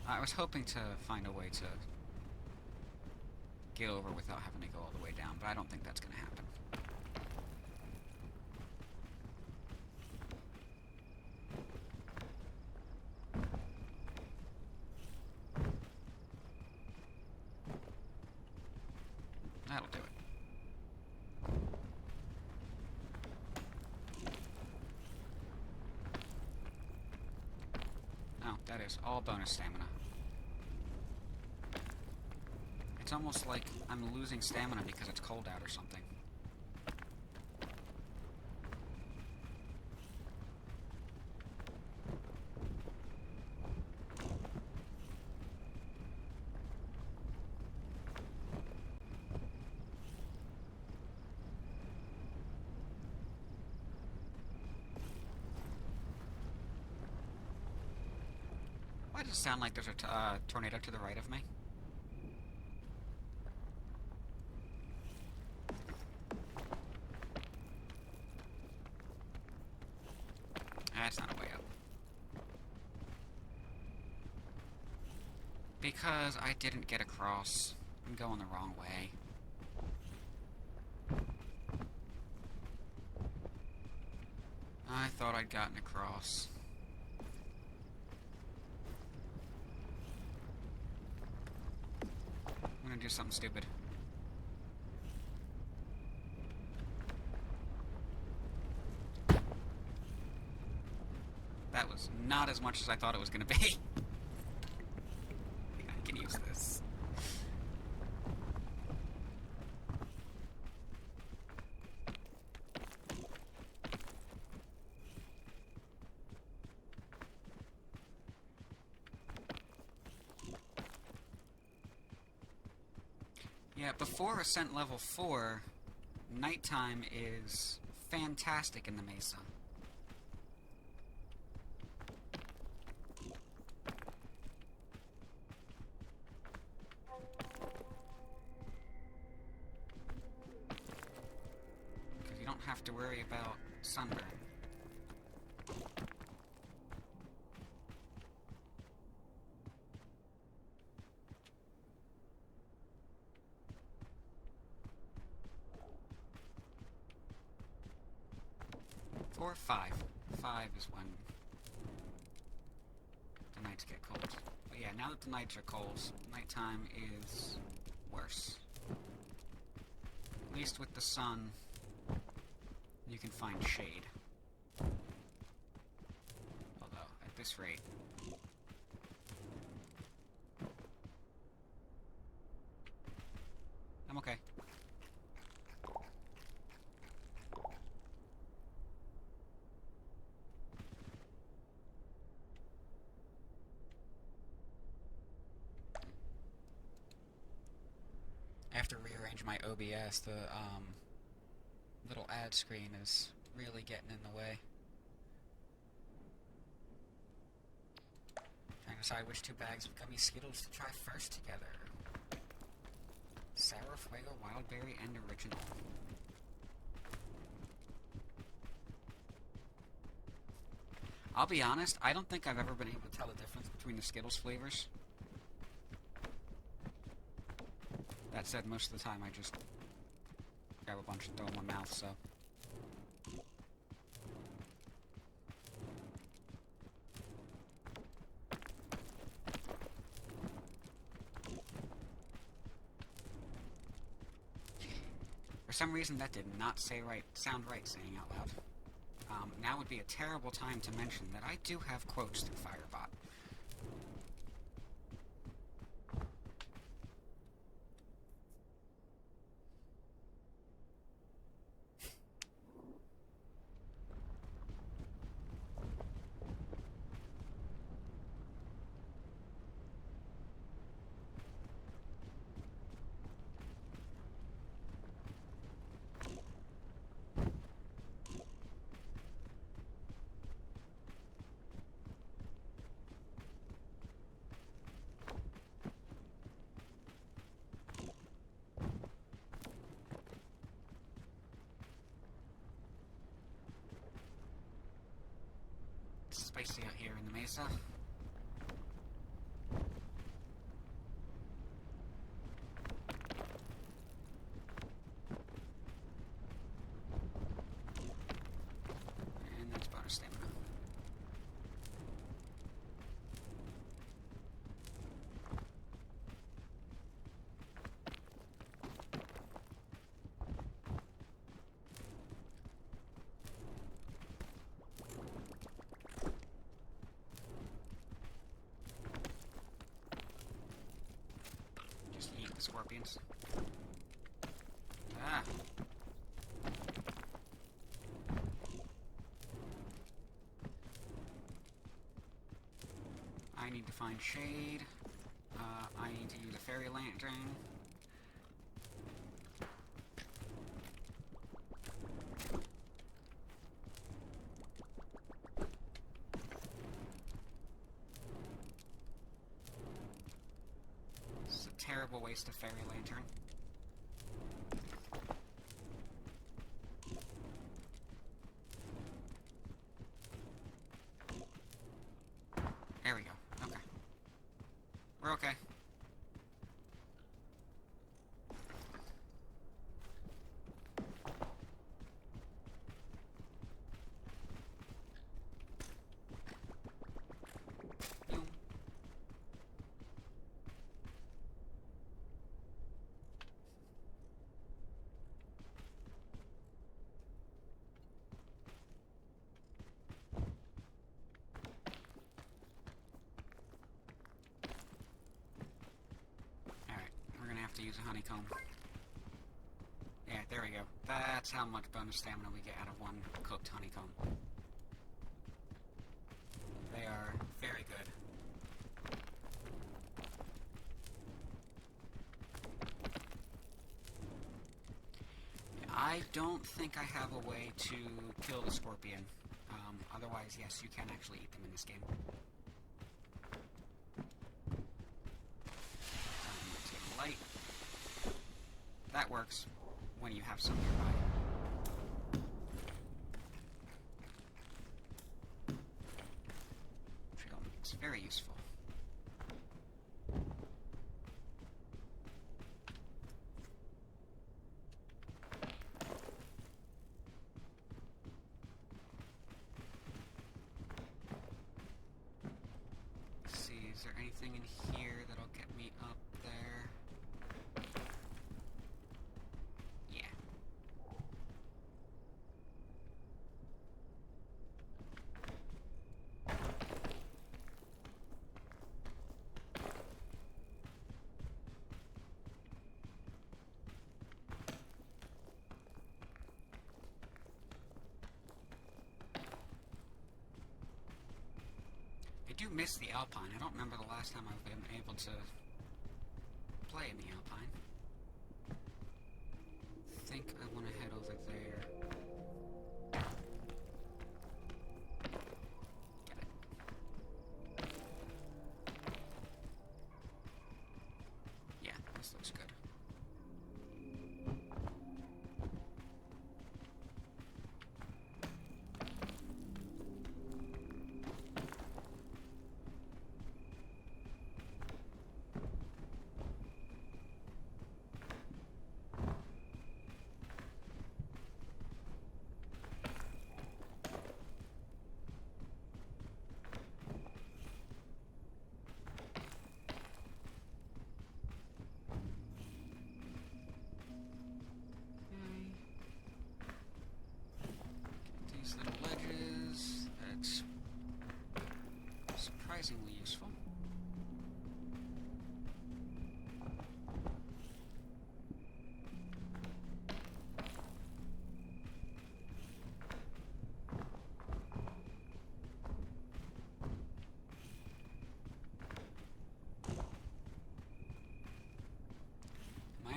I was hoping to find a way to get over without having to go all the way down, but I don't think that's going to happen. That'll do it. Oh, that is all bonus stamina. It's almost like I'm losing stamina because it's cold out or something. Why does it sound like there's a tornado to the right of me? That's not a way up. Because I didn't get across. I'm going the wrong way. I thought I'd gotten across. I'm gonna do something stupid. That was not as much as I thought it was gonna be. I can use this. Yeah, before Ascent Level 4, nighttime is fantastic in the Mesa. Because you don't have to worry about sunburn. Or 5. 5 is when the nights get cold. But yeah, now that the nights are cold, nighttime is worse. At least with the sun, you can find shade. Although, at this rate... I'm okay. I have to rearrange my OBS. The little ad screen is really getting in the way. Trying to decide which 2 bags of gummy Skittles to try first together. Sour Fuego, Wild Berry, and Original. I'll be honest, I don't think I've ever been able to tell the difference between the Skittles flavors. That said, most of the time I just grab a bunch and throw in my mouth, so... some reason that did not sound right saying out loud. Now would be a terrible time to mention that I do have quotes through Firebot. It's spicy out here in the mesa. And that's bonus stamina. Just eat the scorpions. Ah. I need to find shade. I need to use a fairy lantern. This is a terrible waste of fairy lantern. There we go. Okay. We're okay. Yoom. Alright, we're gonna have to use a honeycomb. Yeah, there we go. That's how much bonus stamina we get out of one cooked honeycomb. They are very good. I don't think I have a way to kill the scorpion. Otherwise, yes, you can actually eat them in this game. Take light. That works when you have some nearby. Trail mix, very useful. Let's see, is there anything in here that'll get me up there? Yeah. I do miss the Alpine. I don't remember the last time I've been able to play in the Alpine. I think I want to head over there. Get it. Yeah, this looks good.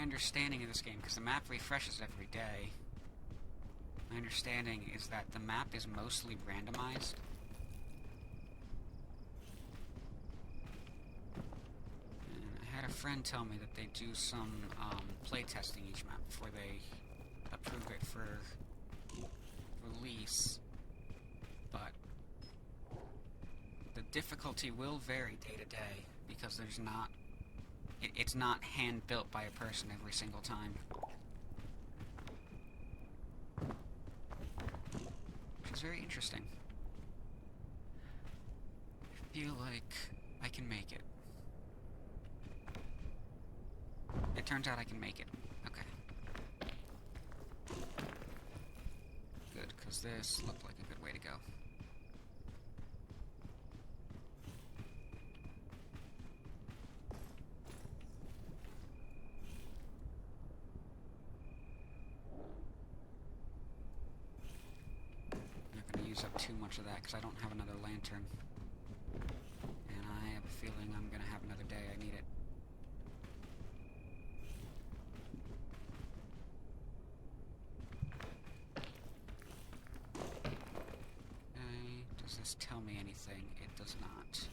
my understanding of this game, because the map refreshes every day, my understanding is that the map is mostly randomized. And I had a friend tell me that they do some playtesting each map before they approve it for release. But the difficulty will vary day to day, because there's not... It's not hand-built by a person every single time. Which is very interesting. I feel like I can make it. It turns out I can make it. Okay. Good, because this looked like a good way to go. Use up too much of that because I don't have another lantern, and I have a feeling I'm gonna have another day. I need it. Okay, does this tell me anything? It does not.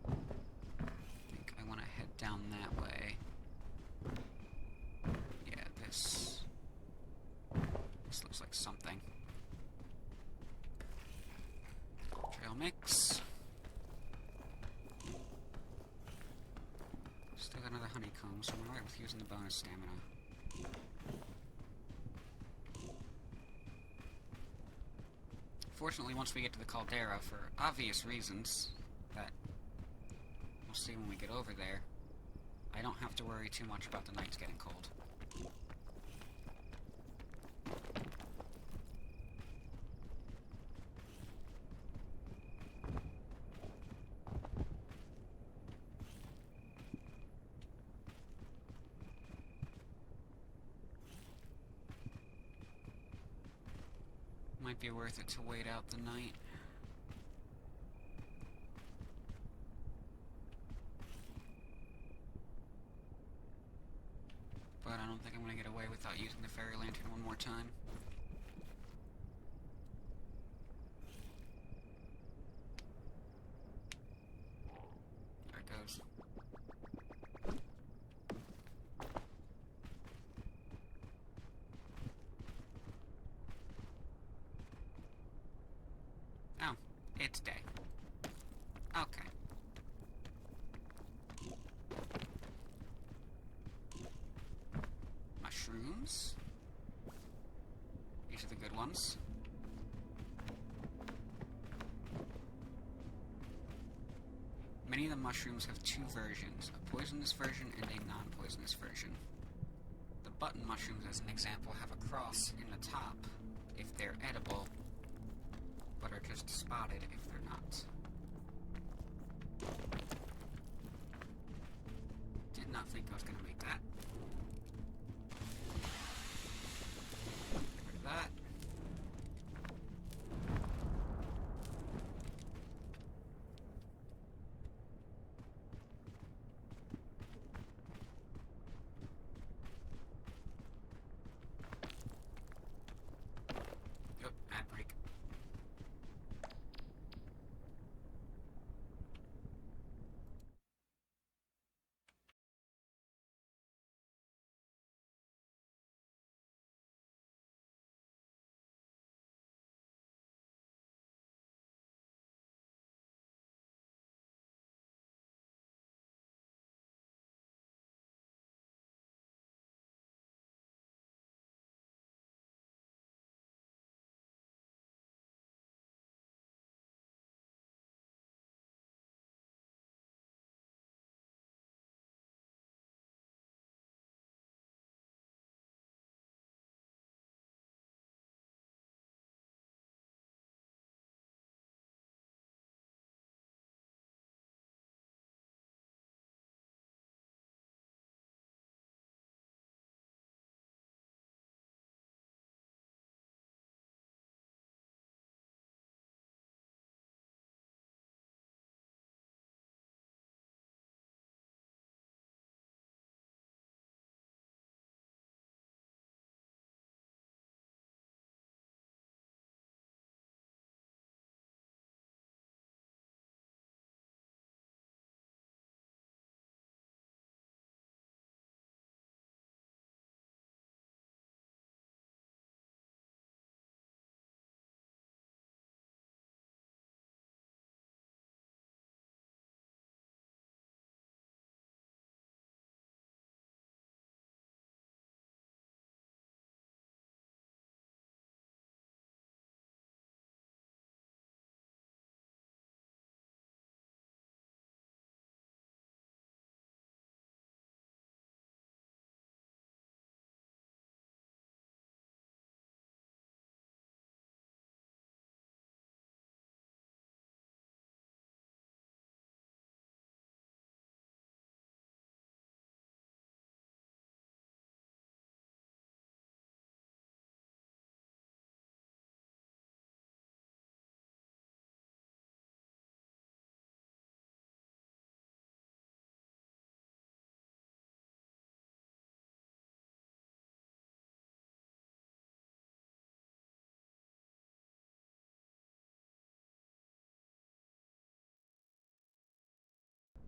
I think I want to head down that way. Yeah, this looks like something. Trail mix. Still got another honeycomb, so I'm alright with using the bonus stamina. Fortunately, once we get to the caldera, for obvious reasons that we'll see when we get over there, I don't have to worry too much about the nights getting cold. Might be worth it to wait out the night. But I don't think I'm gonna get away without using the fairy lantern one more time. There it goes. Oh, it's day. Okay. Mushrooms. These are the good ones. Many of the mushrooms have two versions, a poisonous version and a non-poisonous version. The button mushrooms, as an example, have a cross in the top if they're edible, but are just spotted if they're not. Did not think I was going to make that. Get rid of that. Yep, ad break.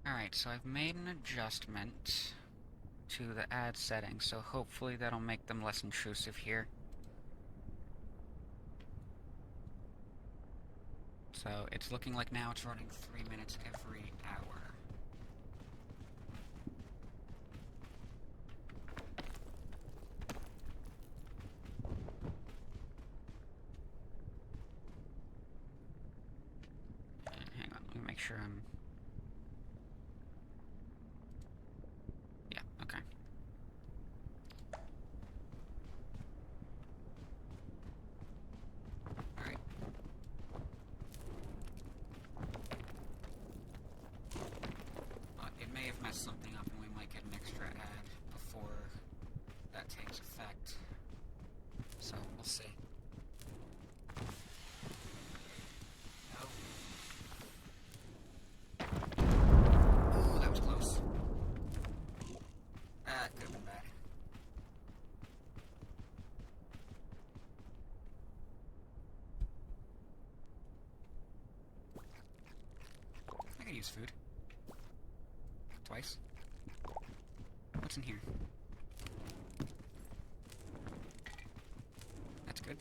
Alright, so I've made an adjustment to the ad settings, so hopefully that'll make them less intrusive here. So it's looking like now it's running 3 minutes every hour. Hang on, let me make sure I'm... Yeah, okay. Alright. It may have messed something up and we might get an extra ad before that takes effect. So, we'll see. Ooh, that was close. That could have been bad. I could use food. Twice. What's in here? That's good.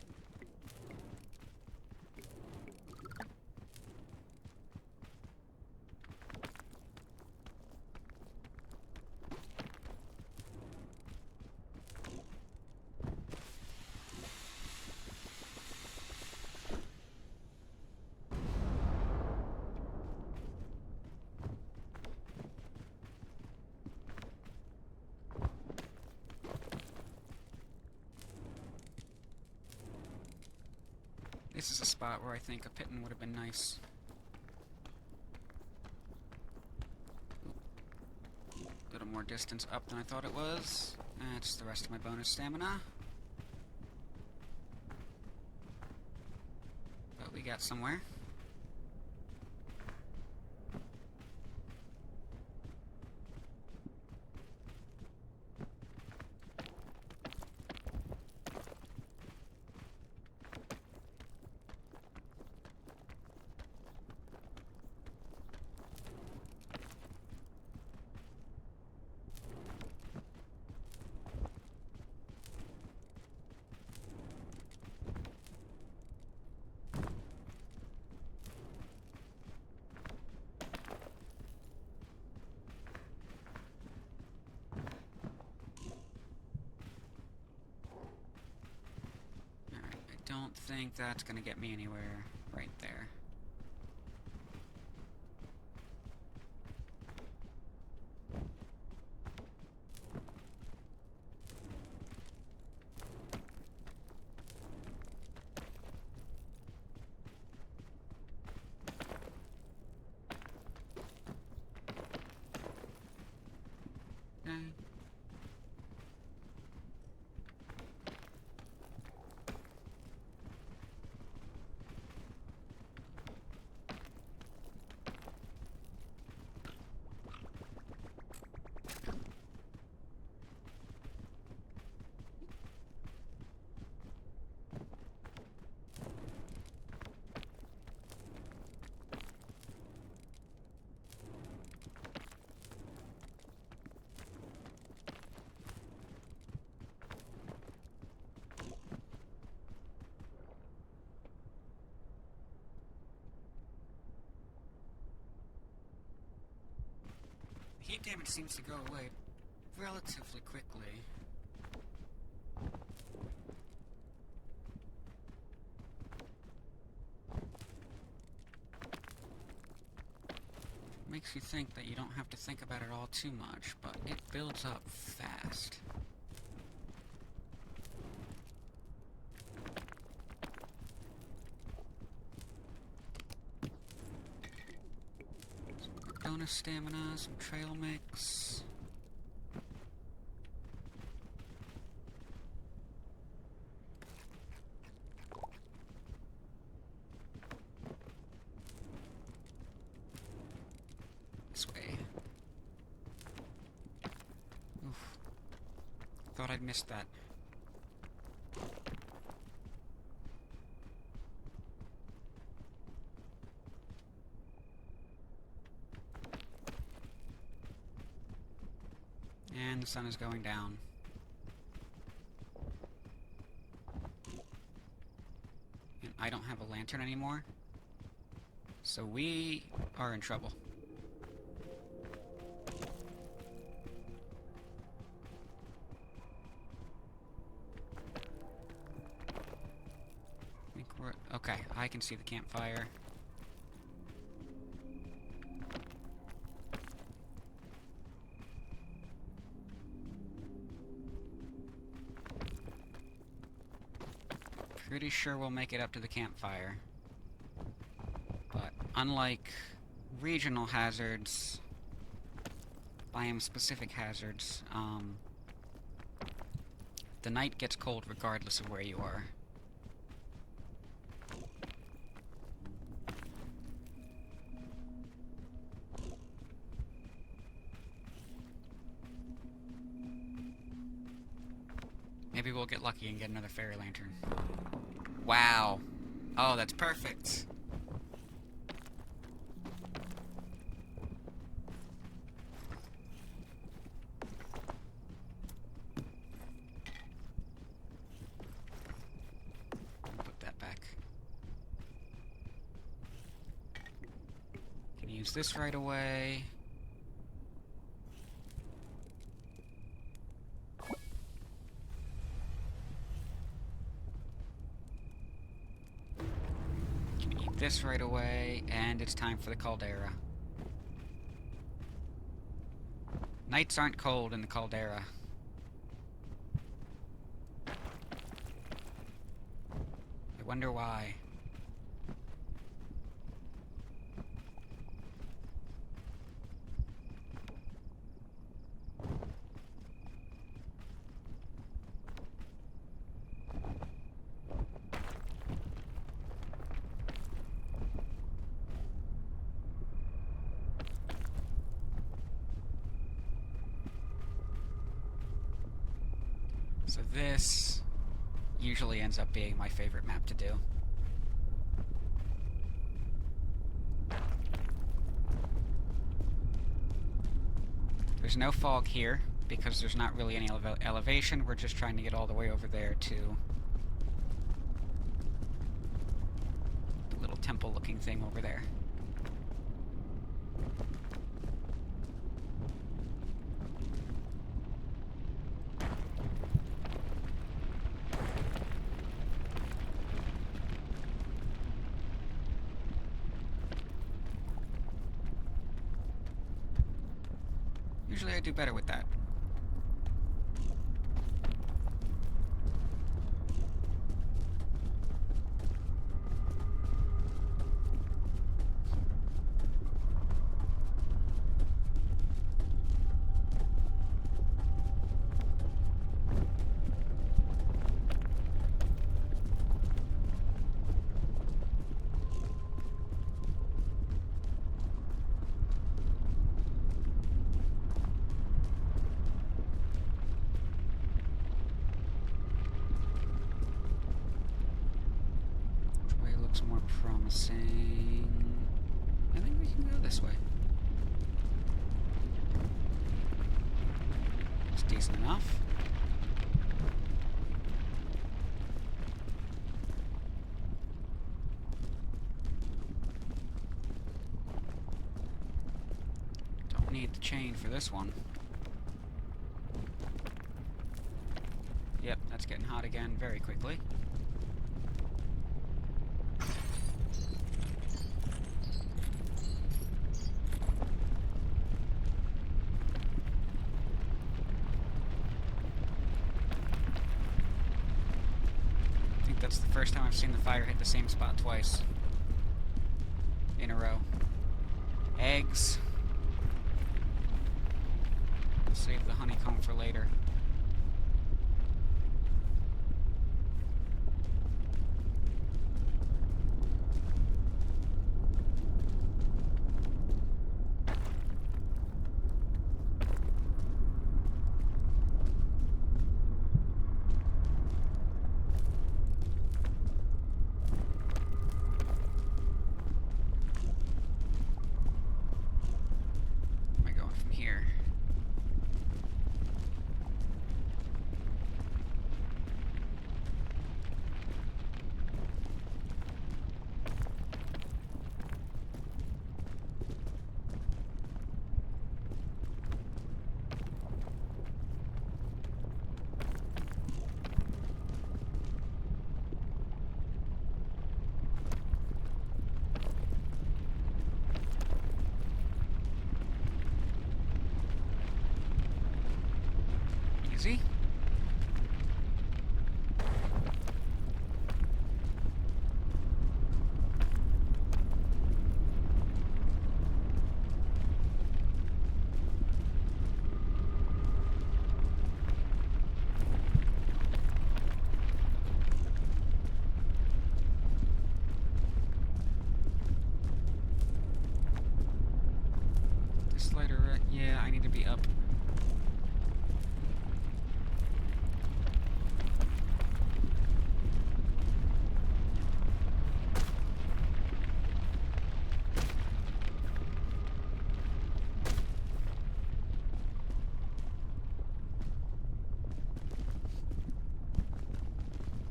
This is a spot where I think a Pitten would have been nice. A little more distance up than I thought it was. That's the rest of my bonus stamina. But we got somewhere. Don't think that's gonna get me anywhere right there. Okay. Heat damage seems to go away relatively quickly. Makes you think that you don't have to think about it all too much, but it builds up fast. Some bonus stamina, some trail mix. This way. Oof. Thought I'd missed that. the sun is going down. And I don't have a lantern anymore. So we are in trouble. Okay, I can see the campfire. Pretty sure we'll make it up to the campfire. But unlike regional hazards, biome-specific hazards, the night gets cold regardless of where you are. Maybe we'll get lucky and get another fairy lantern. Wow. Oh, that's perfect. Put that back. Can use this right away. This right away, and it's time for the caldera. Nights aren't cold in the caldera. I wonder why. So this usually ends up being my favorite map to do. There's no fog here, because there's not really any elevation. We're just trying to get all the way over there to the little temple-looking thing over there. Usually I do better with that. Looks more promising. I think we can go this way. It's decent enough. Don't need the chain for this one. Yep, that's getting hot again very quickly. That's the first time I've seen the fire hit the same spot twice in a row. Eggs. Save the honeycomb for later. easy. This lighter, yeah, I need to be up.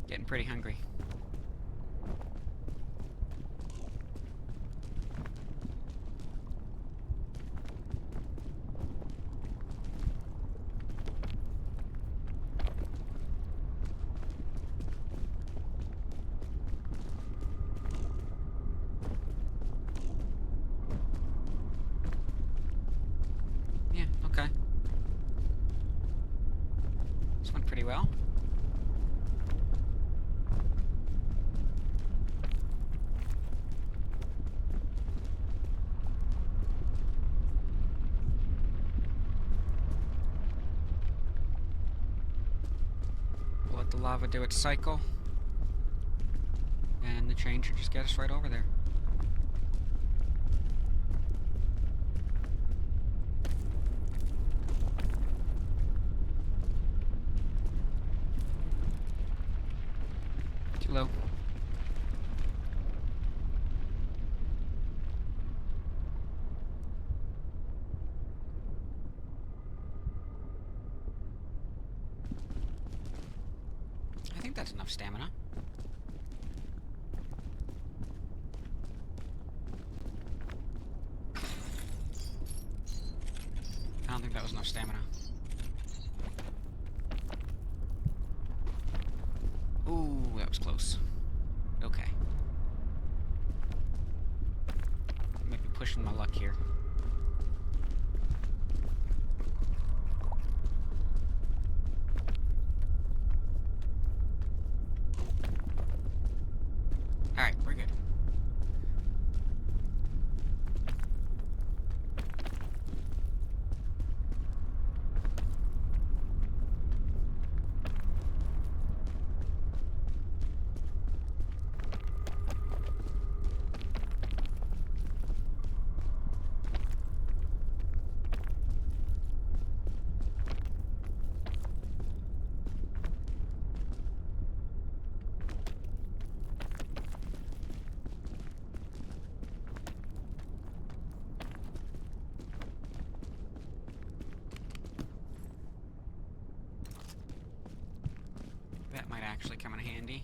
Getting pretty hungry. Yeah, okay. This went pretty well. We'll let the lava do its cycle. And the train should just get us right over there. Too low. I think that's enough stamina. I don't think that was enough stamina. Ooh, that was close. Okay. Might be pushing my luck here. Alright, we're good. That might actually come in handy.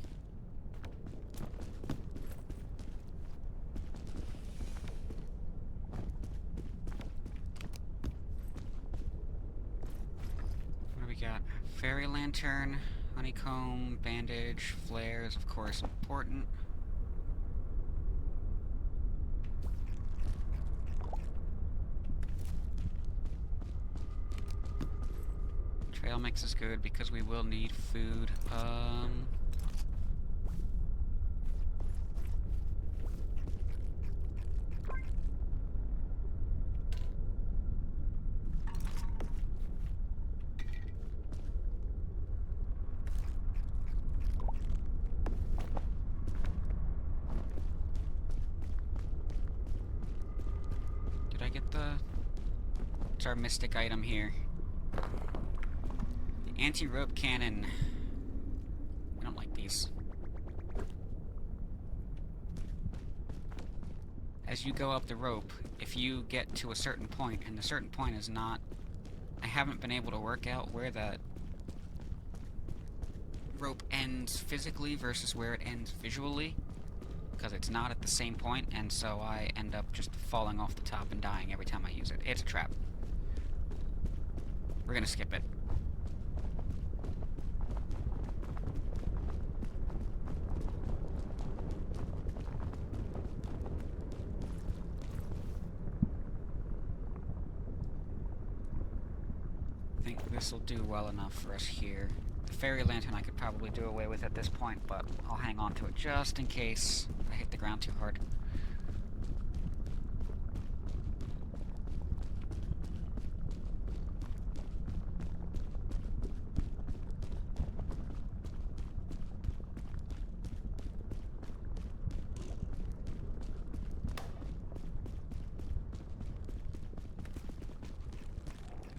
What do we got? Fairy lantern, honeycomb, bandage, flares, of course, important. Trail mix is good because we will need food. Did I get the... What's our mystic item here? The anti-rope cannon. I don't like these. As you go up the rope, if you get to a certain point, and the certain point is not... I haven't been able to work out where that rope ends physically versus where it ends visually, because it's not at the same point, and so I end up just falling off the top and dying every time I use it. It's a trap. We're gonna skip it. think this will do well enough for us here. The fairy lantern I could probably do away with at this point, but I'll hang on to it just in case I hit the ground too hard.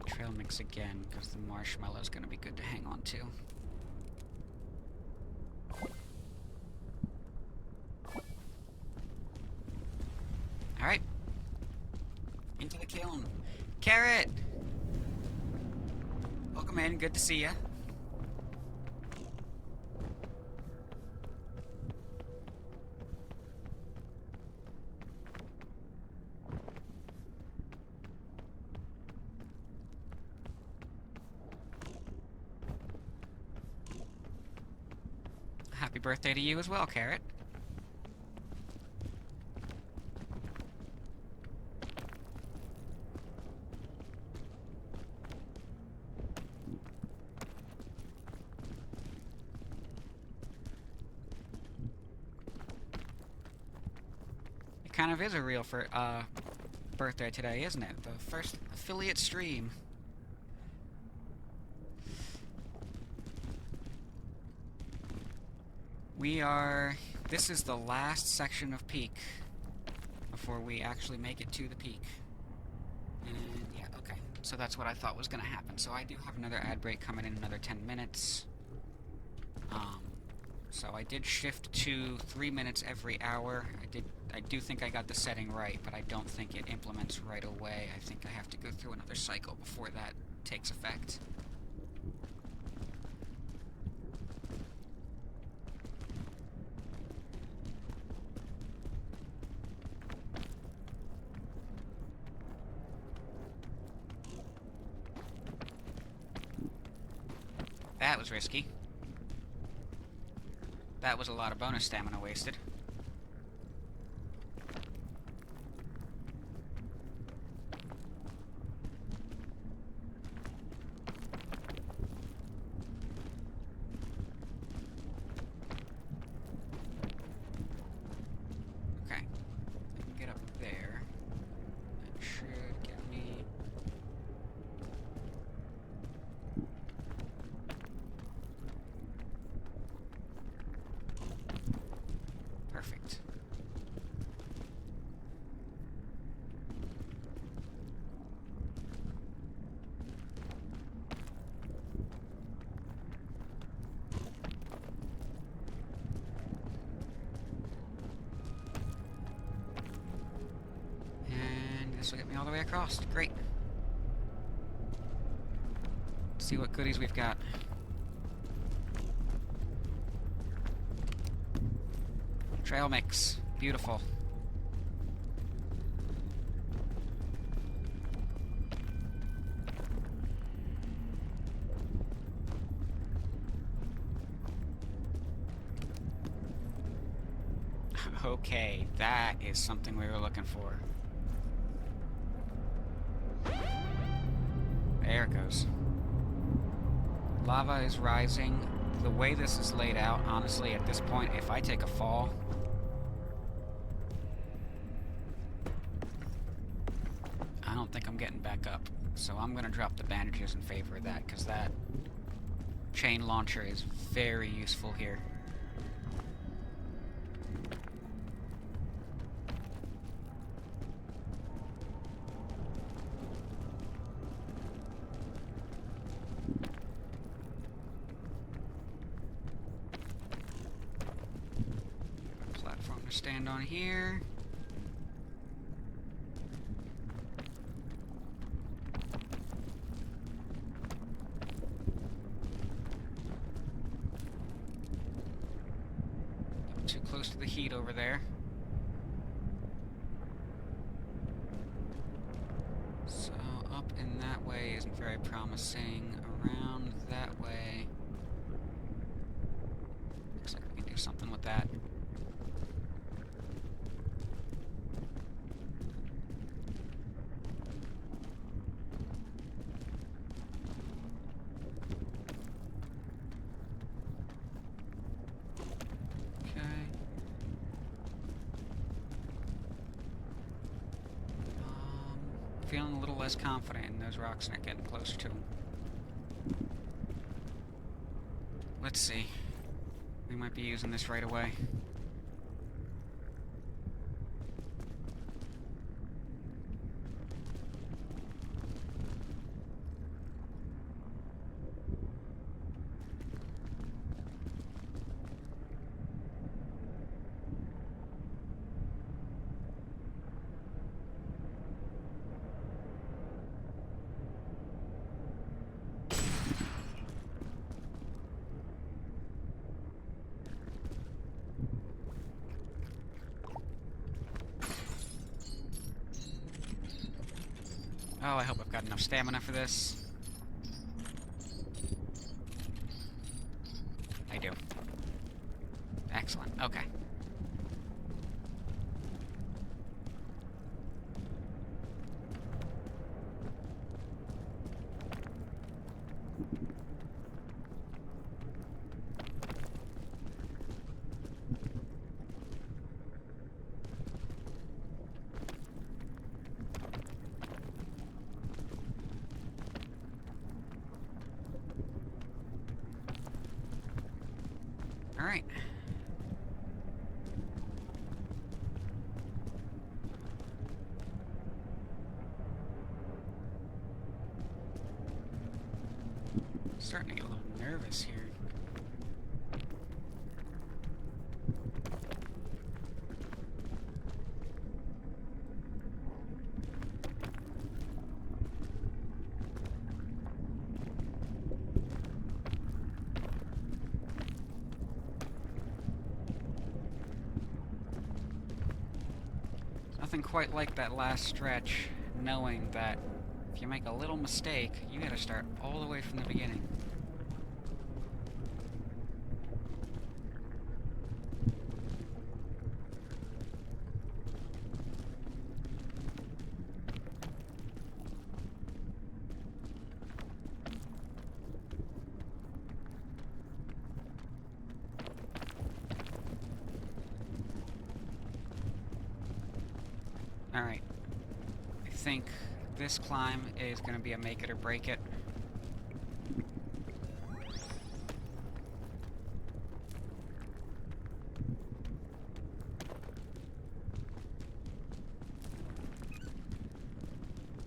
Trail mix again, because the marshmallow is going to be good to hang on to. Alright. Into the kiln. Carrot! Welcome in, good to see ya. Happy birthday to you as well, Carrot. It kind of is a real birthday today, isn't it? The first affiliate stream. This is the last section of Peak before we actually make it to the peak. And yeah, okay. So that's what I thought was going to happen. So I do have another ad break coming in another 10 minutes. So I did shift to 3 minutes every hour. I do think I got the setting right, but I don't think it implements right away. I think I have to go through another cycle before that takes effect. That was risky. That was a lot of bonus stamina wasted. Okay. I can get up there. That should get me... Perfect. And this will get me all the way across. Great. Let's see what goodies we've got. Trail mix. Beautiful. Okay, that is something we were looking for. There it goes. Lava is rising. The way this is laid out, honestly, at this point, if I take a fall... I don't think I'm getting back up. So I'm going to drop the bandages in favor of that, because that chain launcher is very useful here. Platform to stand on here. Too close to the heat over there. So up in that way isn't very promising. Around that way. Looks like we can do something with that. feeling a little less confident in those rocks not getting closer to him. Let's see. We might be using this right away. Oh, I hope I've got enough stamina for this. I do. Excellent. Okay. Alright. Starting to get a little nervous here. Nothing quite like that last stretch, knowing that if you make a little mistake, you gotta start all the way from the beginning. Alright. I think this climb is going to be a make it or break it.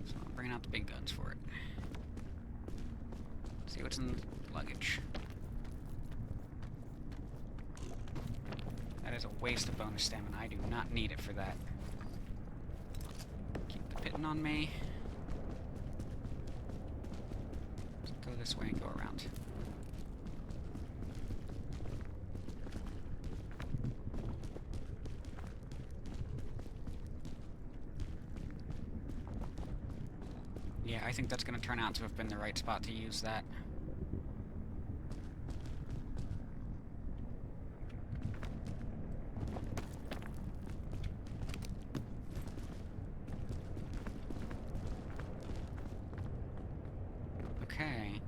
So I'm bringing out the big guns for it. See what's in the luggage. That is a waste of bonus stamina. I do not need it for that. Pitting on me. Let's go this way and go around. Yeah, I think that's going to turn out to have been the right spot to use that. Okay.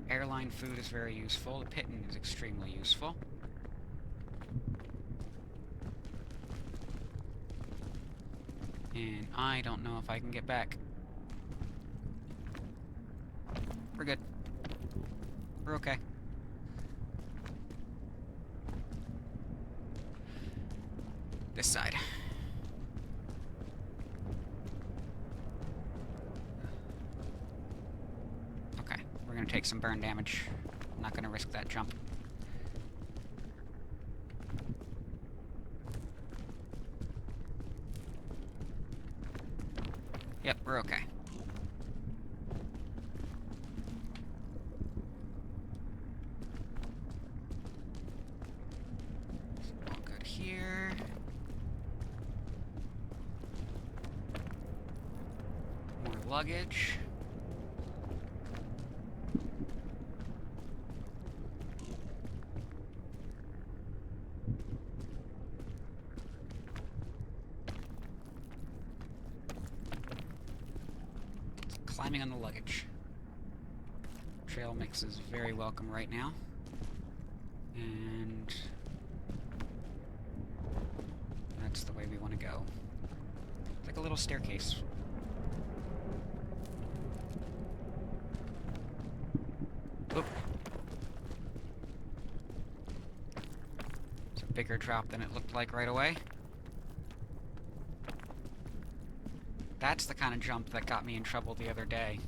Airline food is very useful. The pitting is extremely useful. And I don't know if I can get back. We're good. We're okay. This side. Okay, we're gonna take some burn damage. I'm not gonna risk that jump. Yep, we're okay. All good here. More luggage. Climbing on the luggage. Trail mix is very welcome right now. And that's the way we want to go. It's like a little staircase. bigger drop than it looked like right away. That's the kind of jump that got me in trouble the other day.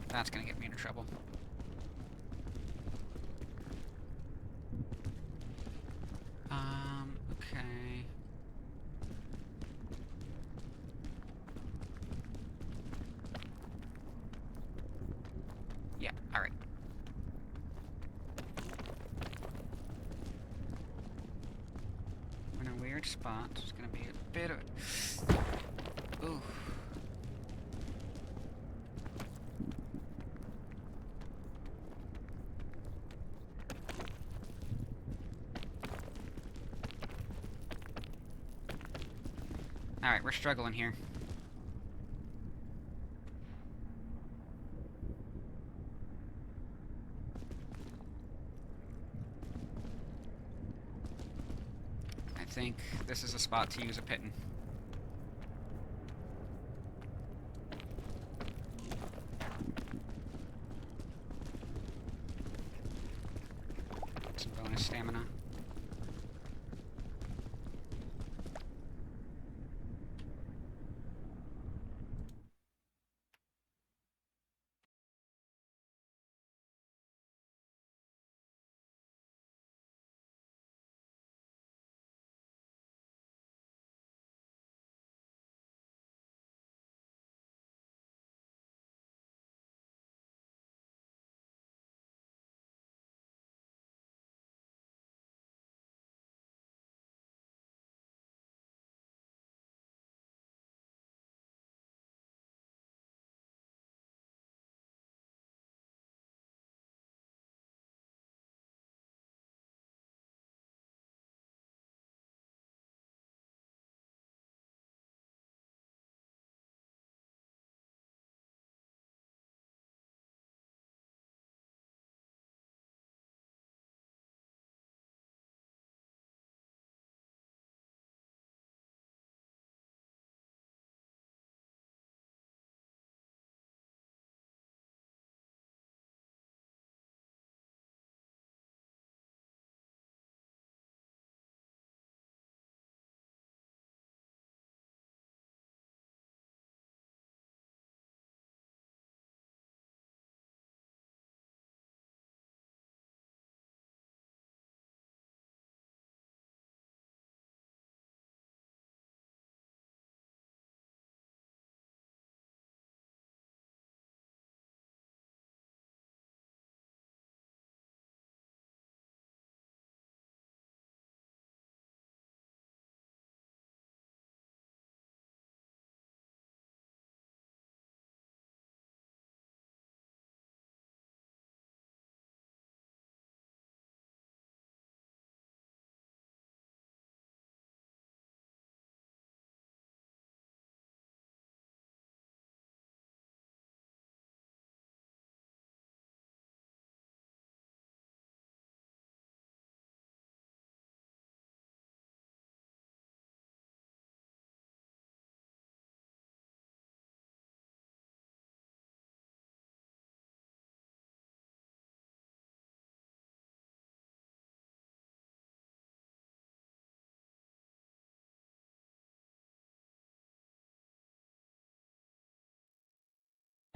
That's gonna get me into trouble. Okay. Yeah, alright. We're in a weird spot. It's gonna be a bit of... Ooh. Alright, we're struggling here. I think this is a spot to use a piton. Some bonus stamina.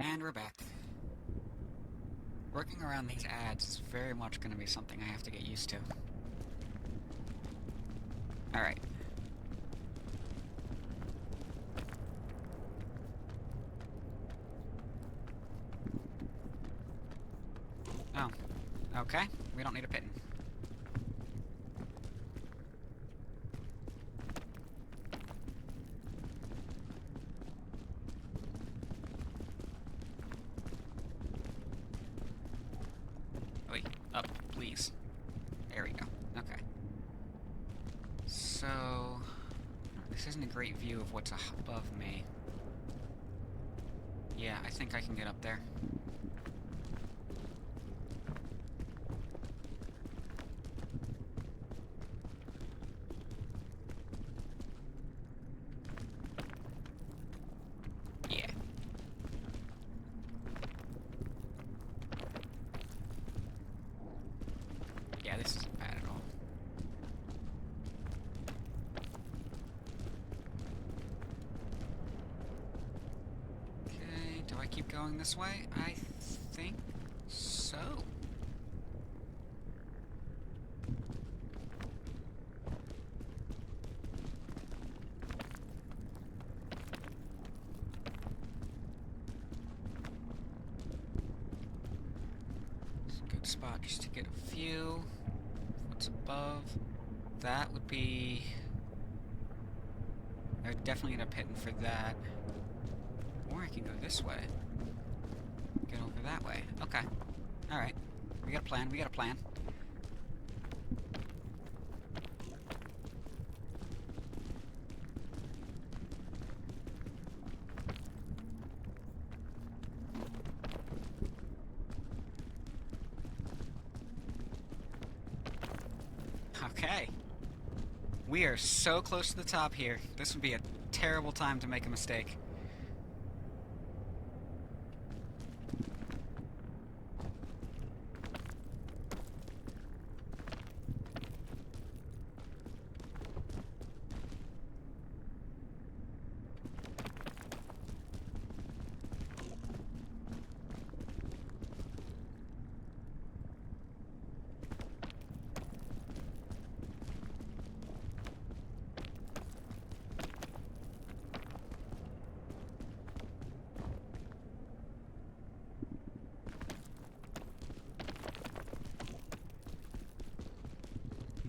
And we're back. Working around these ads is very much going to be something I have to get used to. Alright. Oh. Okay. We don't need a piton. Wait. Up, please. There we go. Okay. So... This isn't a great view of what's above me. Yeah, I think I can get up there. Do I keep going this way? I think so. It's a good spot just to get a view. What's above? That would be... I would definitely end up hitting for that. Or I can go this way. Get over that way. Okay. Alright. We got a plan. We got a plan. Okay. We are so close to the top here. This would be a terrible time to make a mistake.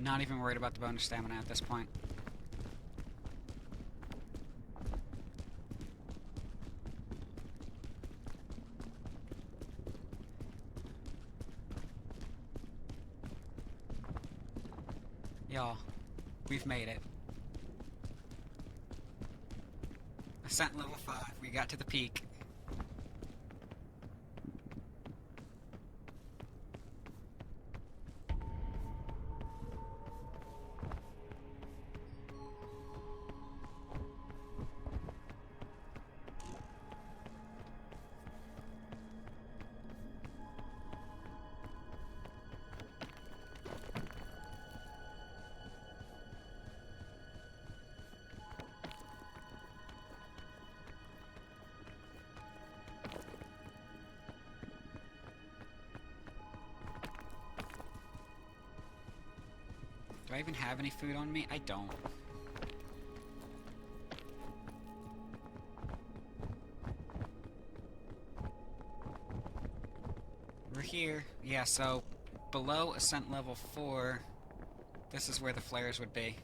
Not even worried about the bonus stamina at this point. Y'all, we've made it. Ascent level 5. We got to the peak. Do I even have any food on me? I don't. We're here. Yeah, so below ascent level 4, this is where the flares would be.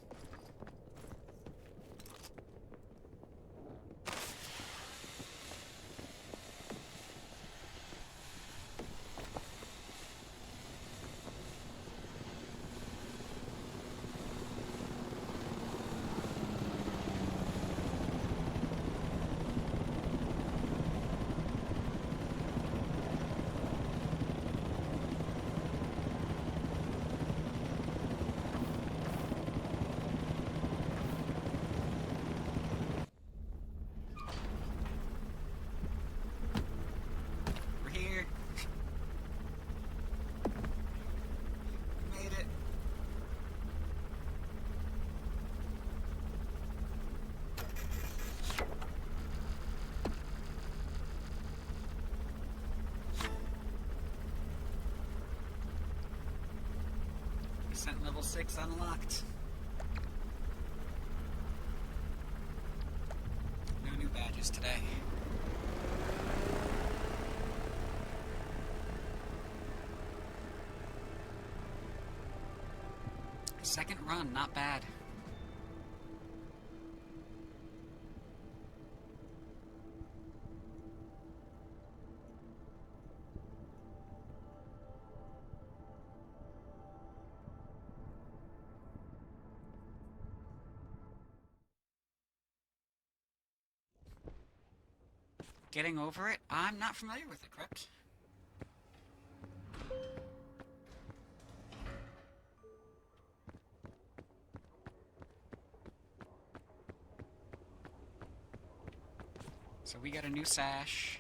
Ascent level 6 unlocked. No new badges today. Second run, not bad. Getting over it? I'm not familiar with it, correct? So we got a new sash.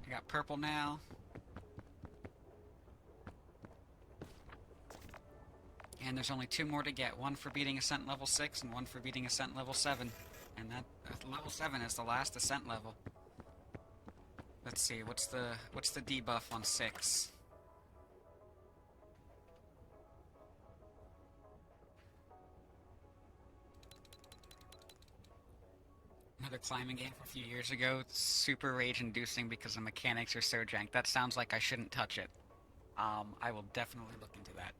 I got purple now. And there's only 2 more to get, one for beating Ascent level 6 and one for beating Ascent level 7. And that level 7 is the last Ascent level. Let's see, what's the debuff on 6? Another climbing game from a few years ago. It's super rage-inducing because the mechanics are so jank. That sounds like I shouldn't touch it. I will definitely look into that.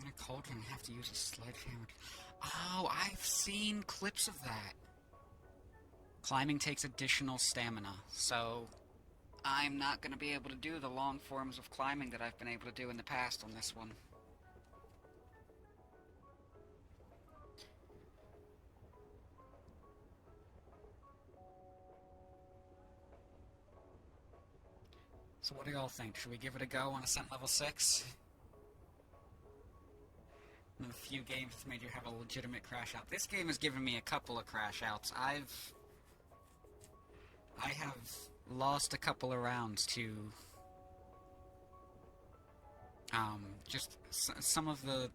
In a cauldron, I have to use a sledgehammer. Oh, I've seen clips of that. Climbing takes additional stamina, so I'm not going to be able to do the long forms of climbing that I've been able to do in the past on this one. So what do y'all think? Should we give it a go on Ascent level 6? One of the few games that's made you have a legitimate crash out. This game has given me a couple of crash outs. I have lost a couple of rounds to just some of the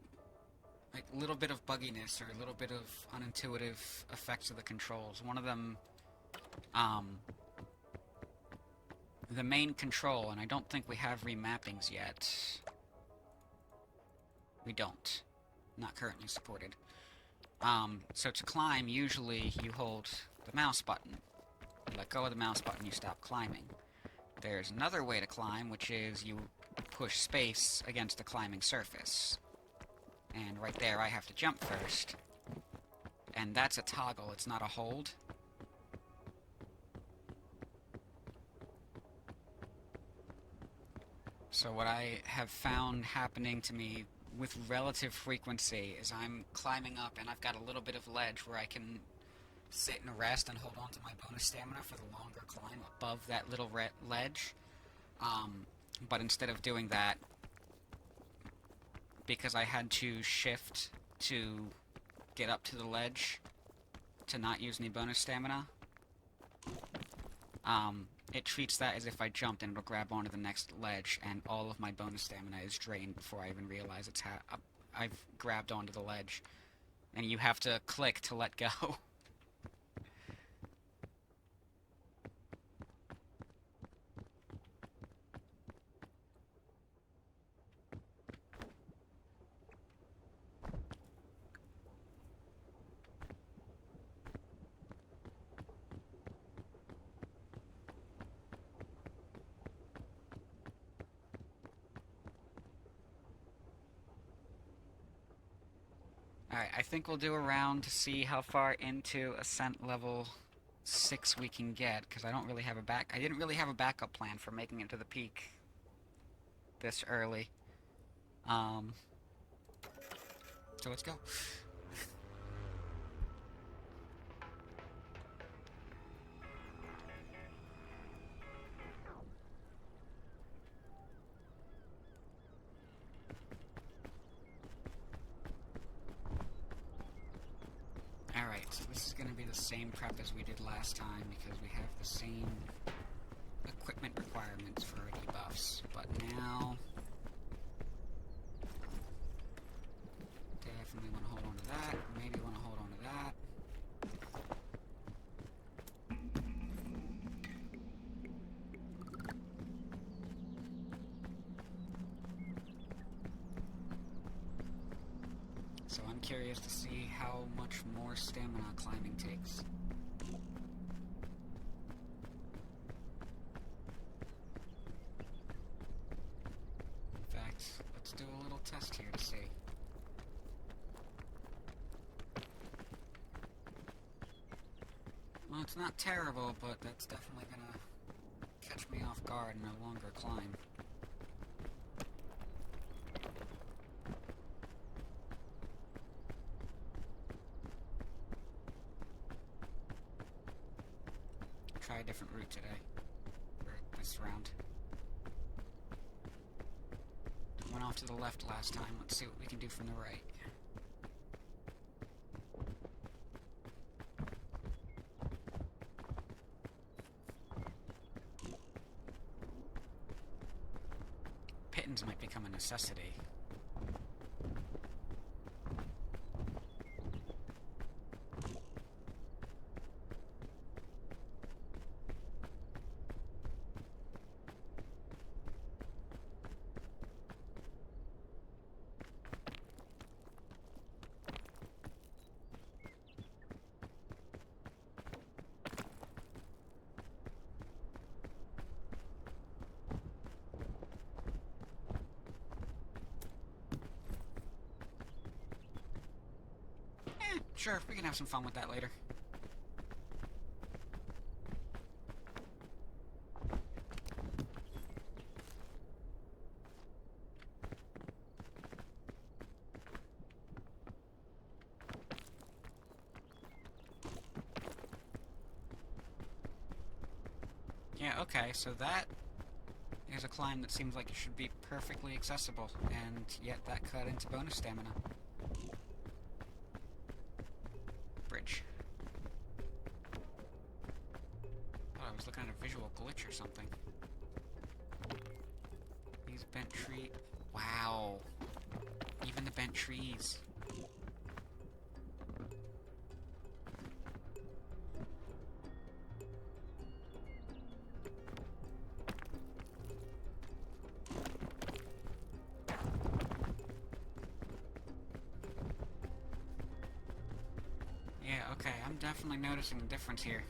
like little bit of bugginess or a little bit of unintuitive effects of the controls. One of them, the main control, and I don't think we have remappings yet. We don't. Not currently supported. So to climb, usually you hold the mouse button. You let go of the mouse button, you stop climbing. There's another way to climb, which is you push space against the climbing surface. And right there, I have to jump first. And that's a toggle, it's not a hold. So what I have found happening to me with relative frequency is I'm climbing up and I've got a little bit of ledge where I can sit and rest and hold on to my bonus stamina for the longer climb above that little ledge. But instead of doing that, because I had to shift to get up to the ledge to not use any bonus stamina, it treats that as if I jumped and it'll grab onto the next ledge, and all of my bonus stamina is drained before I even realize I've grabbed onto the ledge. And you have to click to let go. Alright, I think we'll do a round to see how far into Ascent level 6 we can get, because I didn't really have a backup plan for making it to the peak this early. So let's go. Alright, so this is going to be the same prep as we did last time because we have the same equipment requirements for our debuffs, but now definitely want to hold on to that, maybe want to hold on to that. So I'm curious to see how much more stamina climbing takes. In fact, let's do a little test here to see. Well, it's not terrible, but that's definitely gonna catch me off guard in a longer climb. Try a different route today, or this round. Went off to the left last time, let's see what we can do from the right. necessity. Sure, we can have some fun with that later. Yeah, okay, so that is a climb that seems like it should be perfectly accessible, and yet that cut into bonus stamina. Bridge. Thought I was looking at a visual glitch or something. These bent tree... Wow. Even the bent trees. Yeah, okay, I'm definitely noticing a difference here.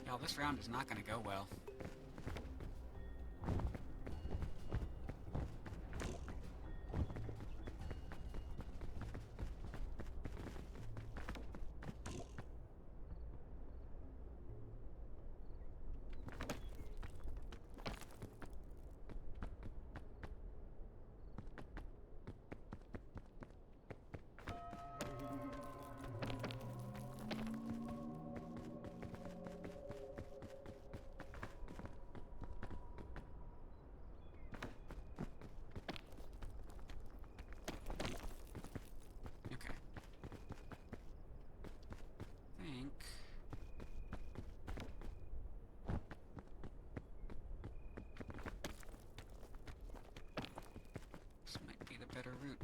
Y'all, this round is not gonna go well. Okay. I think... this might be the better route.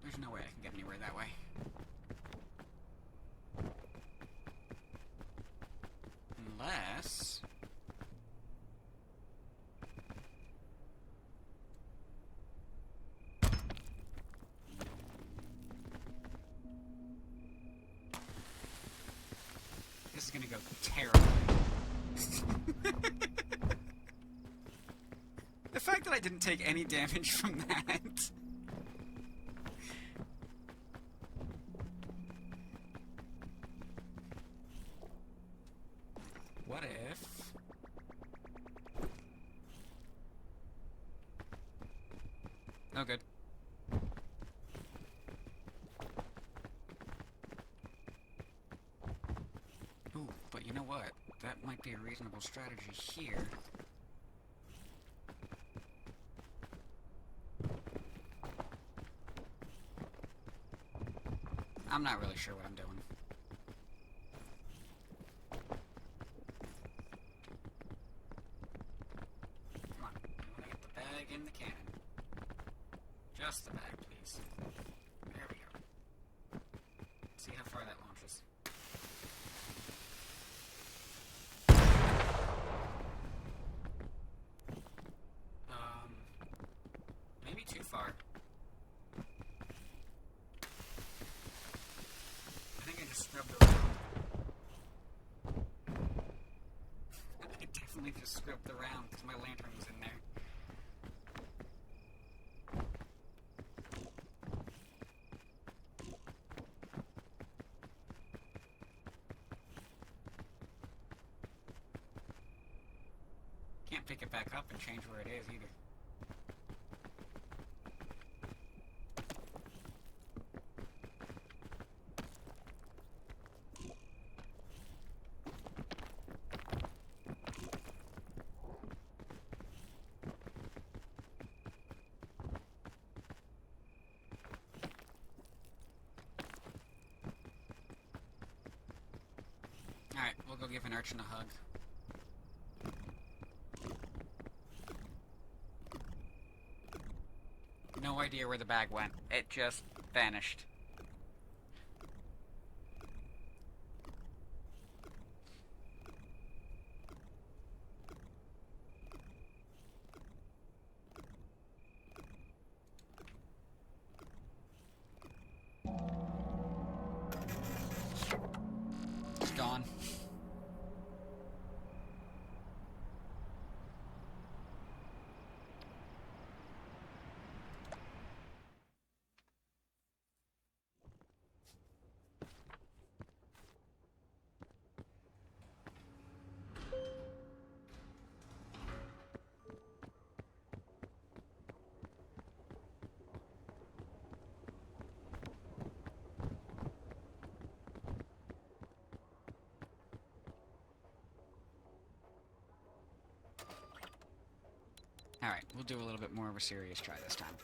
There's no way I can get anywhere that way. Unless... this is gonna go terribly. The fact that I didn't take any damage from that... What if... Oh, good. Ooh, but you know what? That might be a reasonable strategy here. I'm not really sure what I'm doing. Come on, I want to get the bag in the cannon. Just the bag, please. There we go. See how far that launches. Maybe too far. I think I just scrubbed around. I definitely just scrubbed around because my lantern was in there. can't pick it back up and change where it is either. Alright, we'll go give an urchin a hug. No idea where the bag went. It just vanished. It's gone. Alright, we'll do a little bit more of a serious try this time.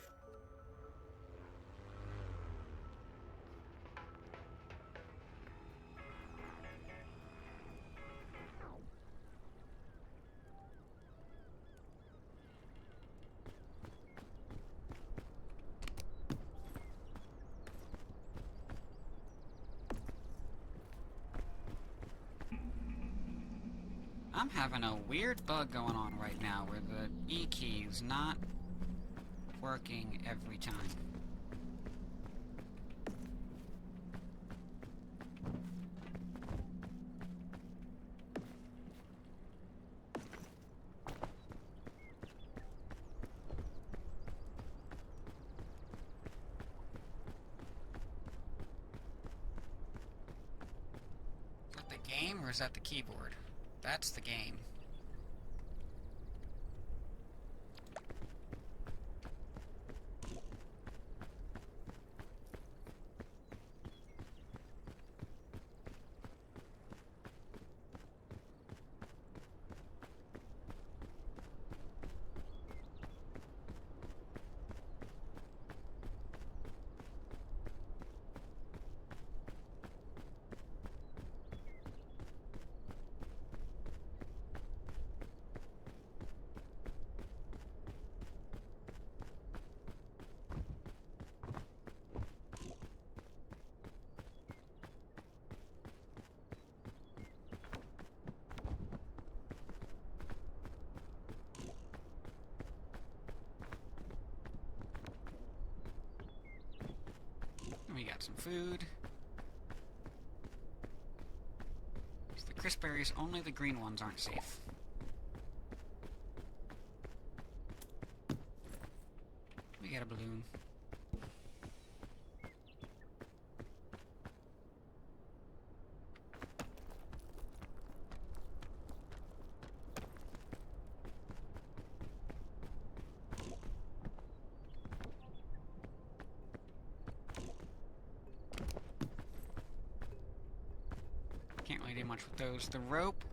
I'm having a weird bug going on right now where the E key's not working every time. Is that the game or is that the keyboard? That's the game. We got some food. It's the crisp berries, only the green ones aren't safe. We got a balloon. Can't really do much with those. The rope,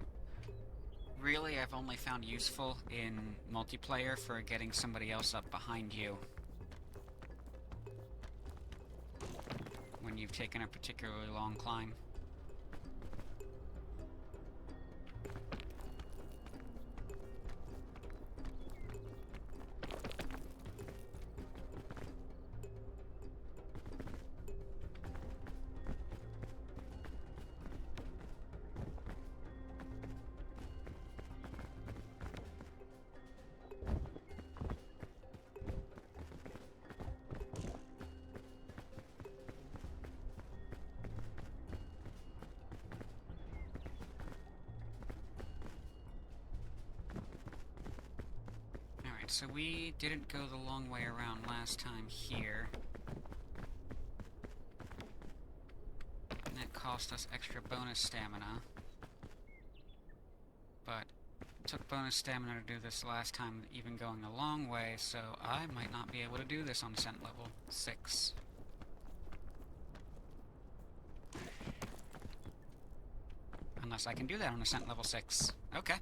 really, I've only found useful in multiplayer for getting somebody else up behind you when you've taken a particularly long climb. So we didn't go the long way around last time here. And that cost us extra bonus stamina. But took bonus stamina to do this last time, even going a long way, so I might not be able to do this on Ascent level 6. Unless I can do that on Ascent level 6. Okay.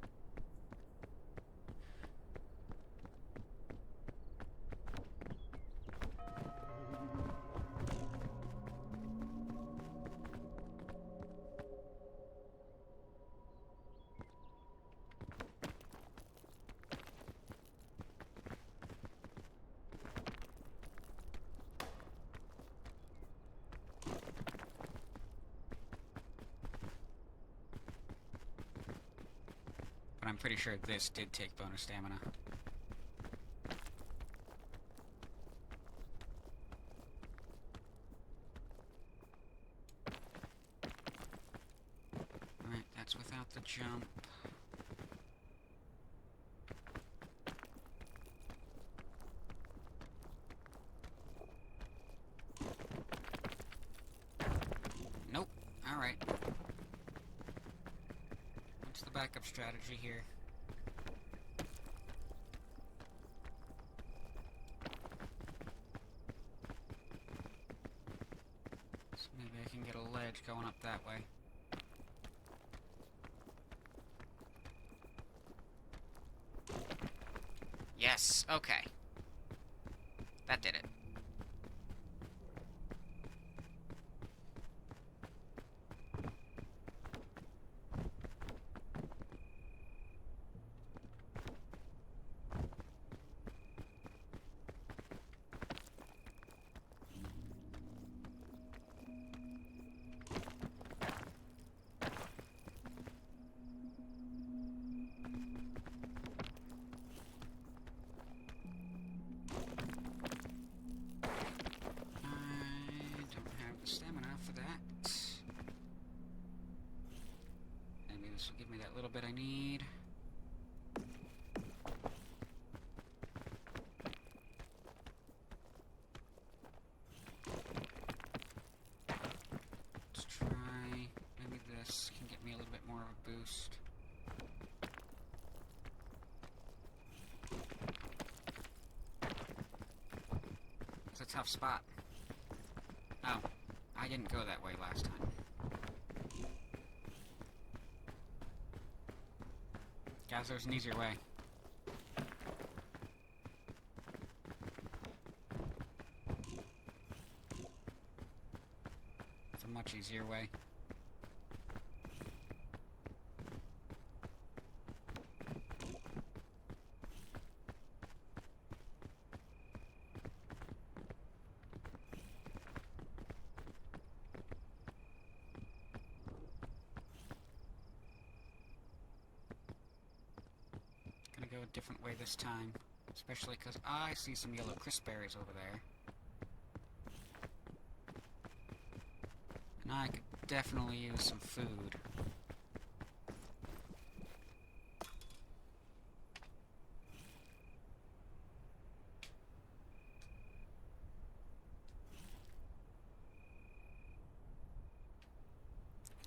But I'm pretty sure this did take bonus stamina. Alright, that's without the jump. Nope. Alright. What's the backup strategy here? So maybe I can get a ledge going up that way. Yes, okay. That did it. This will give me that little bit I need. Let's try, maybe this can get me a little bit more of a boost. It's a tough spot. Oh, I didn't go that way last time. Guys, there's an easier way. It's a much easier way. Go a different way this time, especially because I see some yellow crisp berries over there. And I could definitely use some food.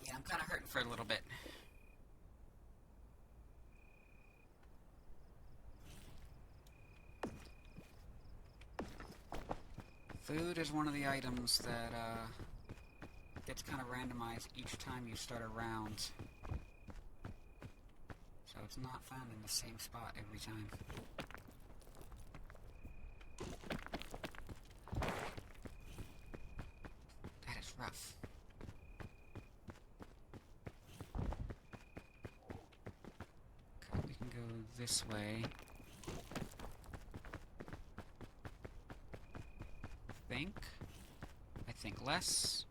Yeah, I'm kind of hurting for a little bit. Food is one of the items that gets kind of randomized each time you start a round. So it's not found in the same spot every time. That is rough. Okay, we can go this way. I think less.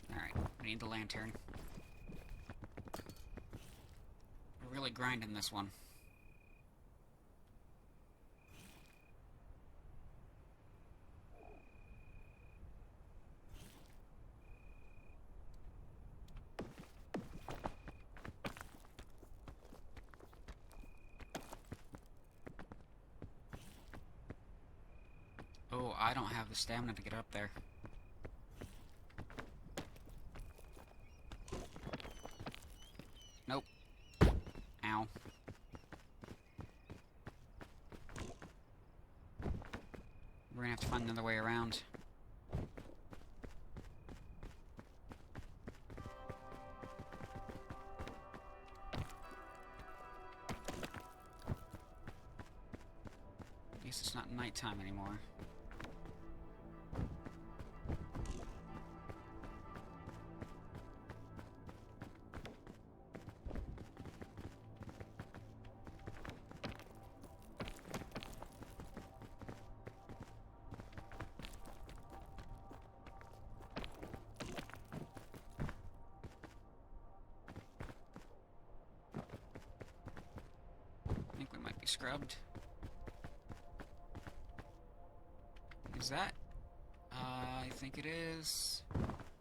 Alright, we need the lantern. We're really grinding this one. Oh, I don't have the stamina to get up there. Nope. Ow. We're gonna have to find another way around. At least it's not nighttime anymore. I think we might be scrubbed. Is that? I think it is.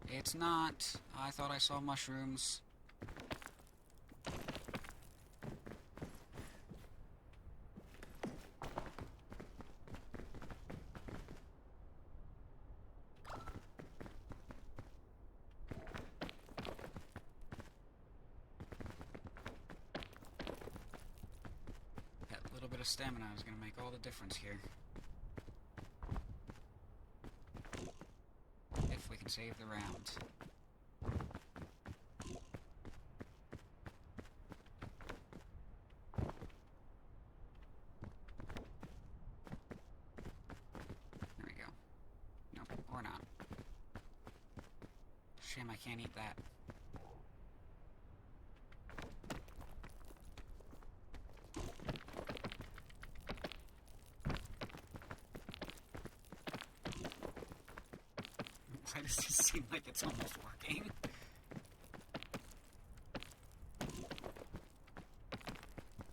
It's not. I thought I saw mushrooms. That little bit of stamina is going to make all the difference here. If we can save the round. There we go. Nope, or not. Shame I can't eat that. Why does this seem like it's almost working?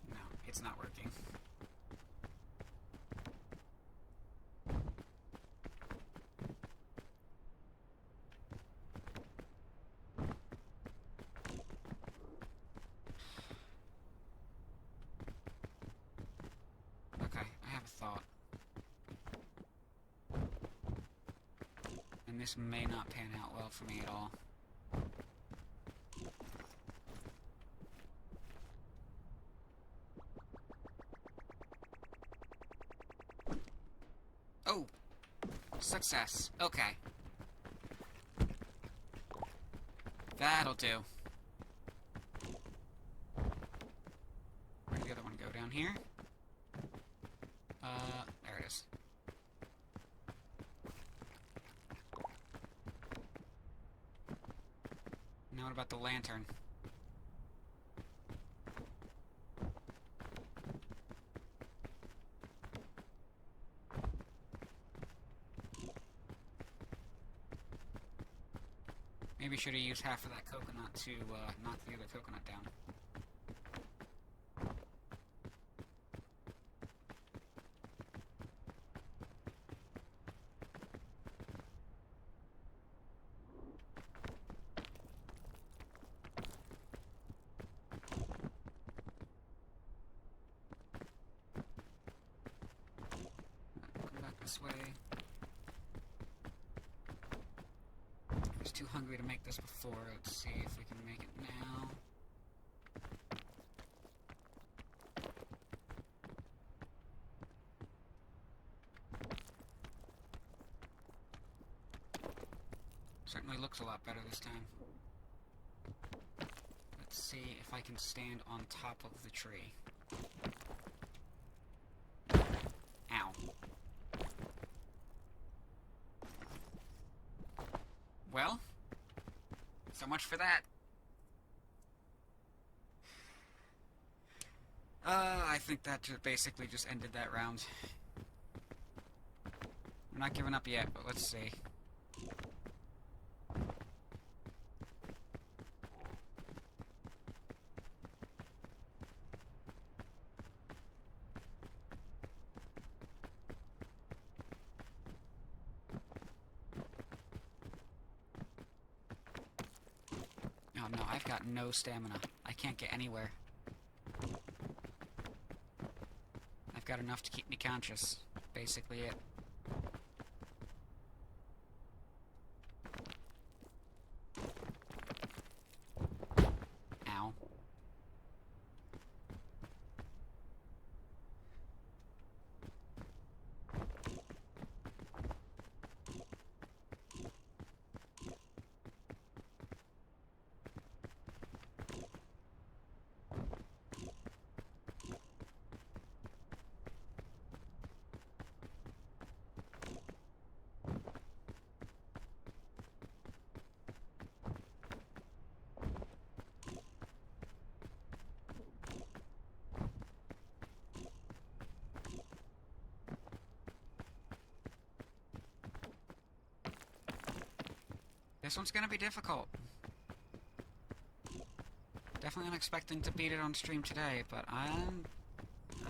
No, it's not working. Okay, I have a thought. And this may not pan out well for me at all. Oh! Success. Okay. That'll do. Where'd the other one go? Down here? There it is. Now what about the lantern? Maybe should have used half of that coconut to knock the other coconut down. Come back this way. I was too hungry to make this before. Let's see if we can make it now. Certainly looks a lot better this time. Let's see if I can stand on top of the tree. Ow. Well, so much for that. I think that basically just ended that round. We're not giving up yet, but let's see. Oh no, I've got no stamina. I can't get anywhere. I've got enough to keep me conscious. Basically it. This one's gonna be difficult. Definitely not expecting to beat it on stream today, but I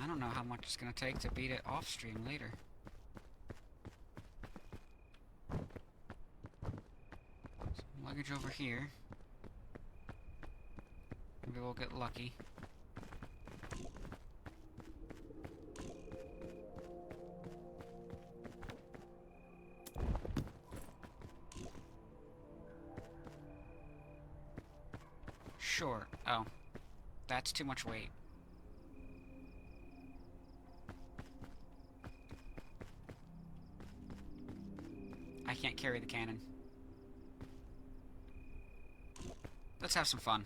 don't know how much it's gonna take to beat it off stream later. Some luggage over here. Maybe we'll get lucky. Sure. Oh. That's too much weight. I can't carry the cannon. Let's have some fun.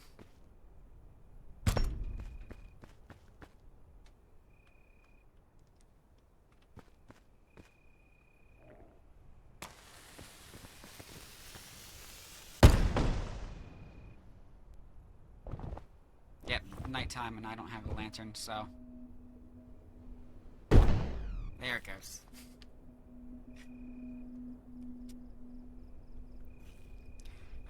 Yep, nighttime and I don't have a lantern, so... There it goes.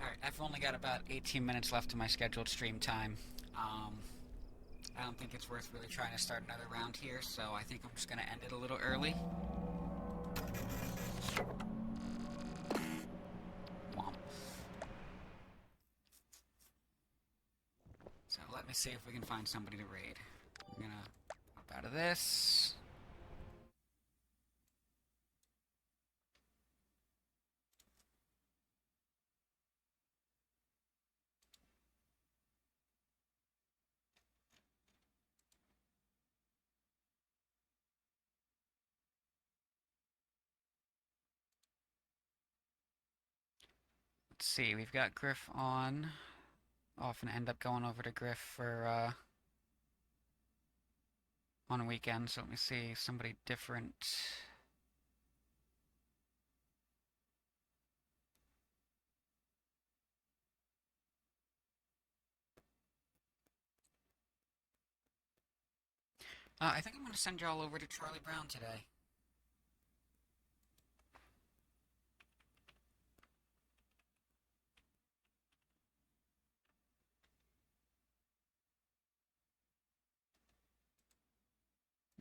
Alright, I've only got about 18 minutes left of my scheduled stream time. I don't think it's worth really trying to start another round here, so I think I'm just gonna end it a little early. Womp. So let me see if we can find somebody to raid. I'm gonna hop out of this. Let's see, we've got Griff on. Often end up going over to Griff for, on a weekend, so let me see, somebody different. I think I'm gonna send y'all over to Charlie Brown today.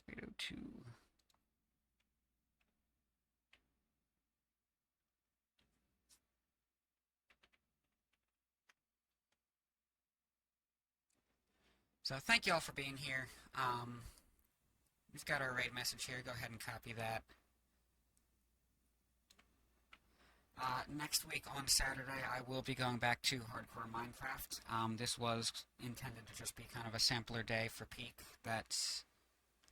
Radio 2. So thank y'all for being here. We've got our raid message here. Go ahead and copy that. Next week on Saturday, I will be going back to Hardcore Minecraft. This was intended to just be kind of a sampler day for Peak. That's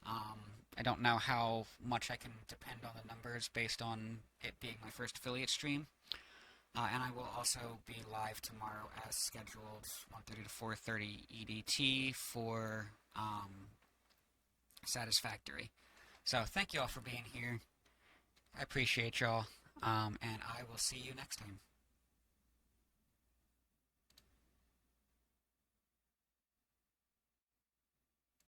I don't know how much I can depend on the numbers based on it being my first affiliate stream. And I will also be live tomorrow as scheduled, 1:30 to 4:30 EDT for Satisfactory. So thank you all for being here. I appreciate y'all, and I will see you next time.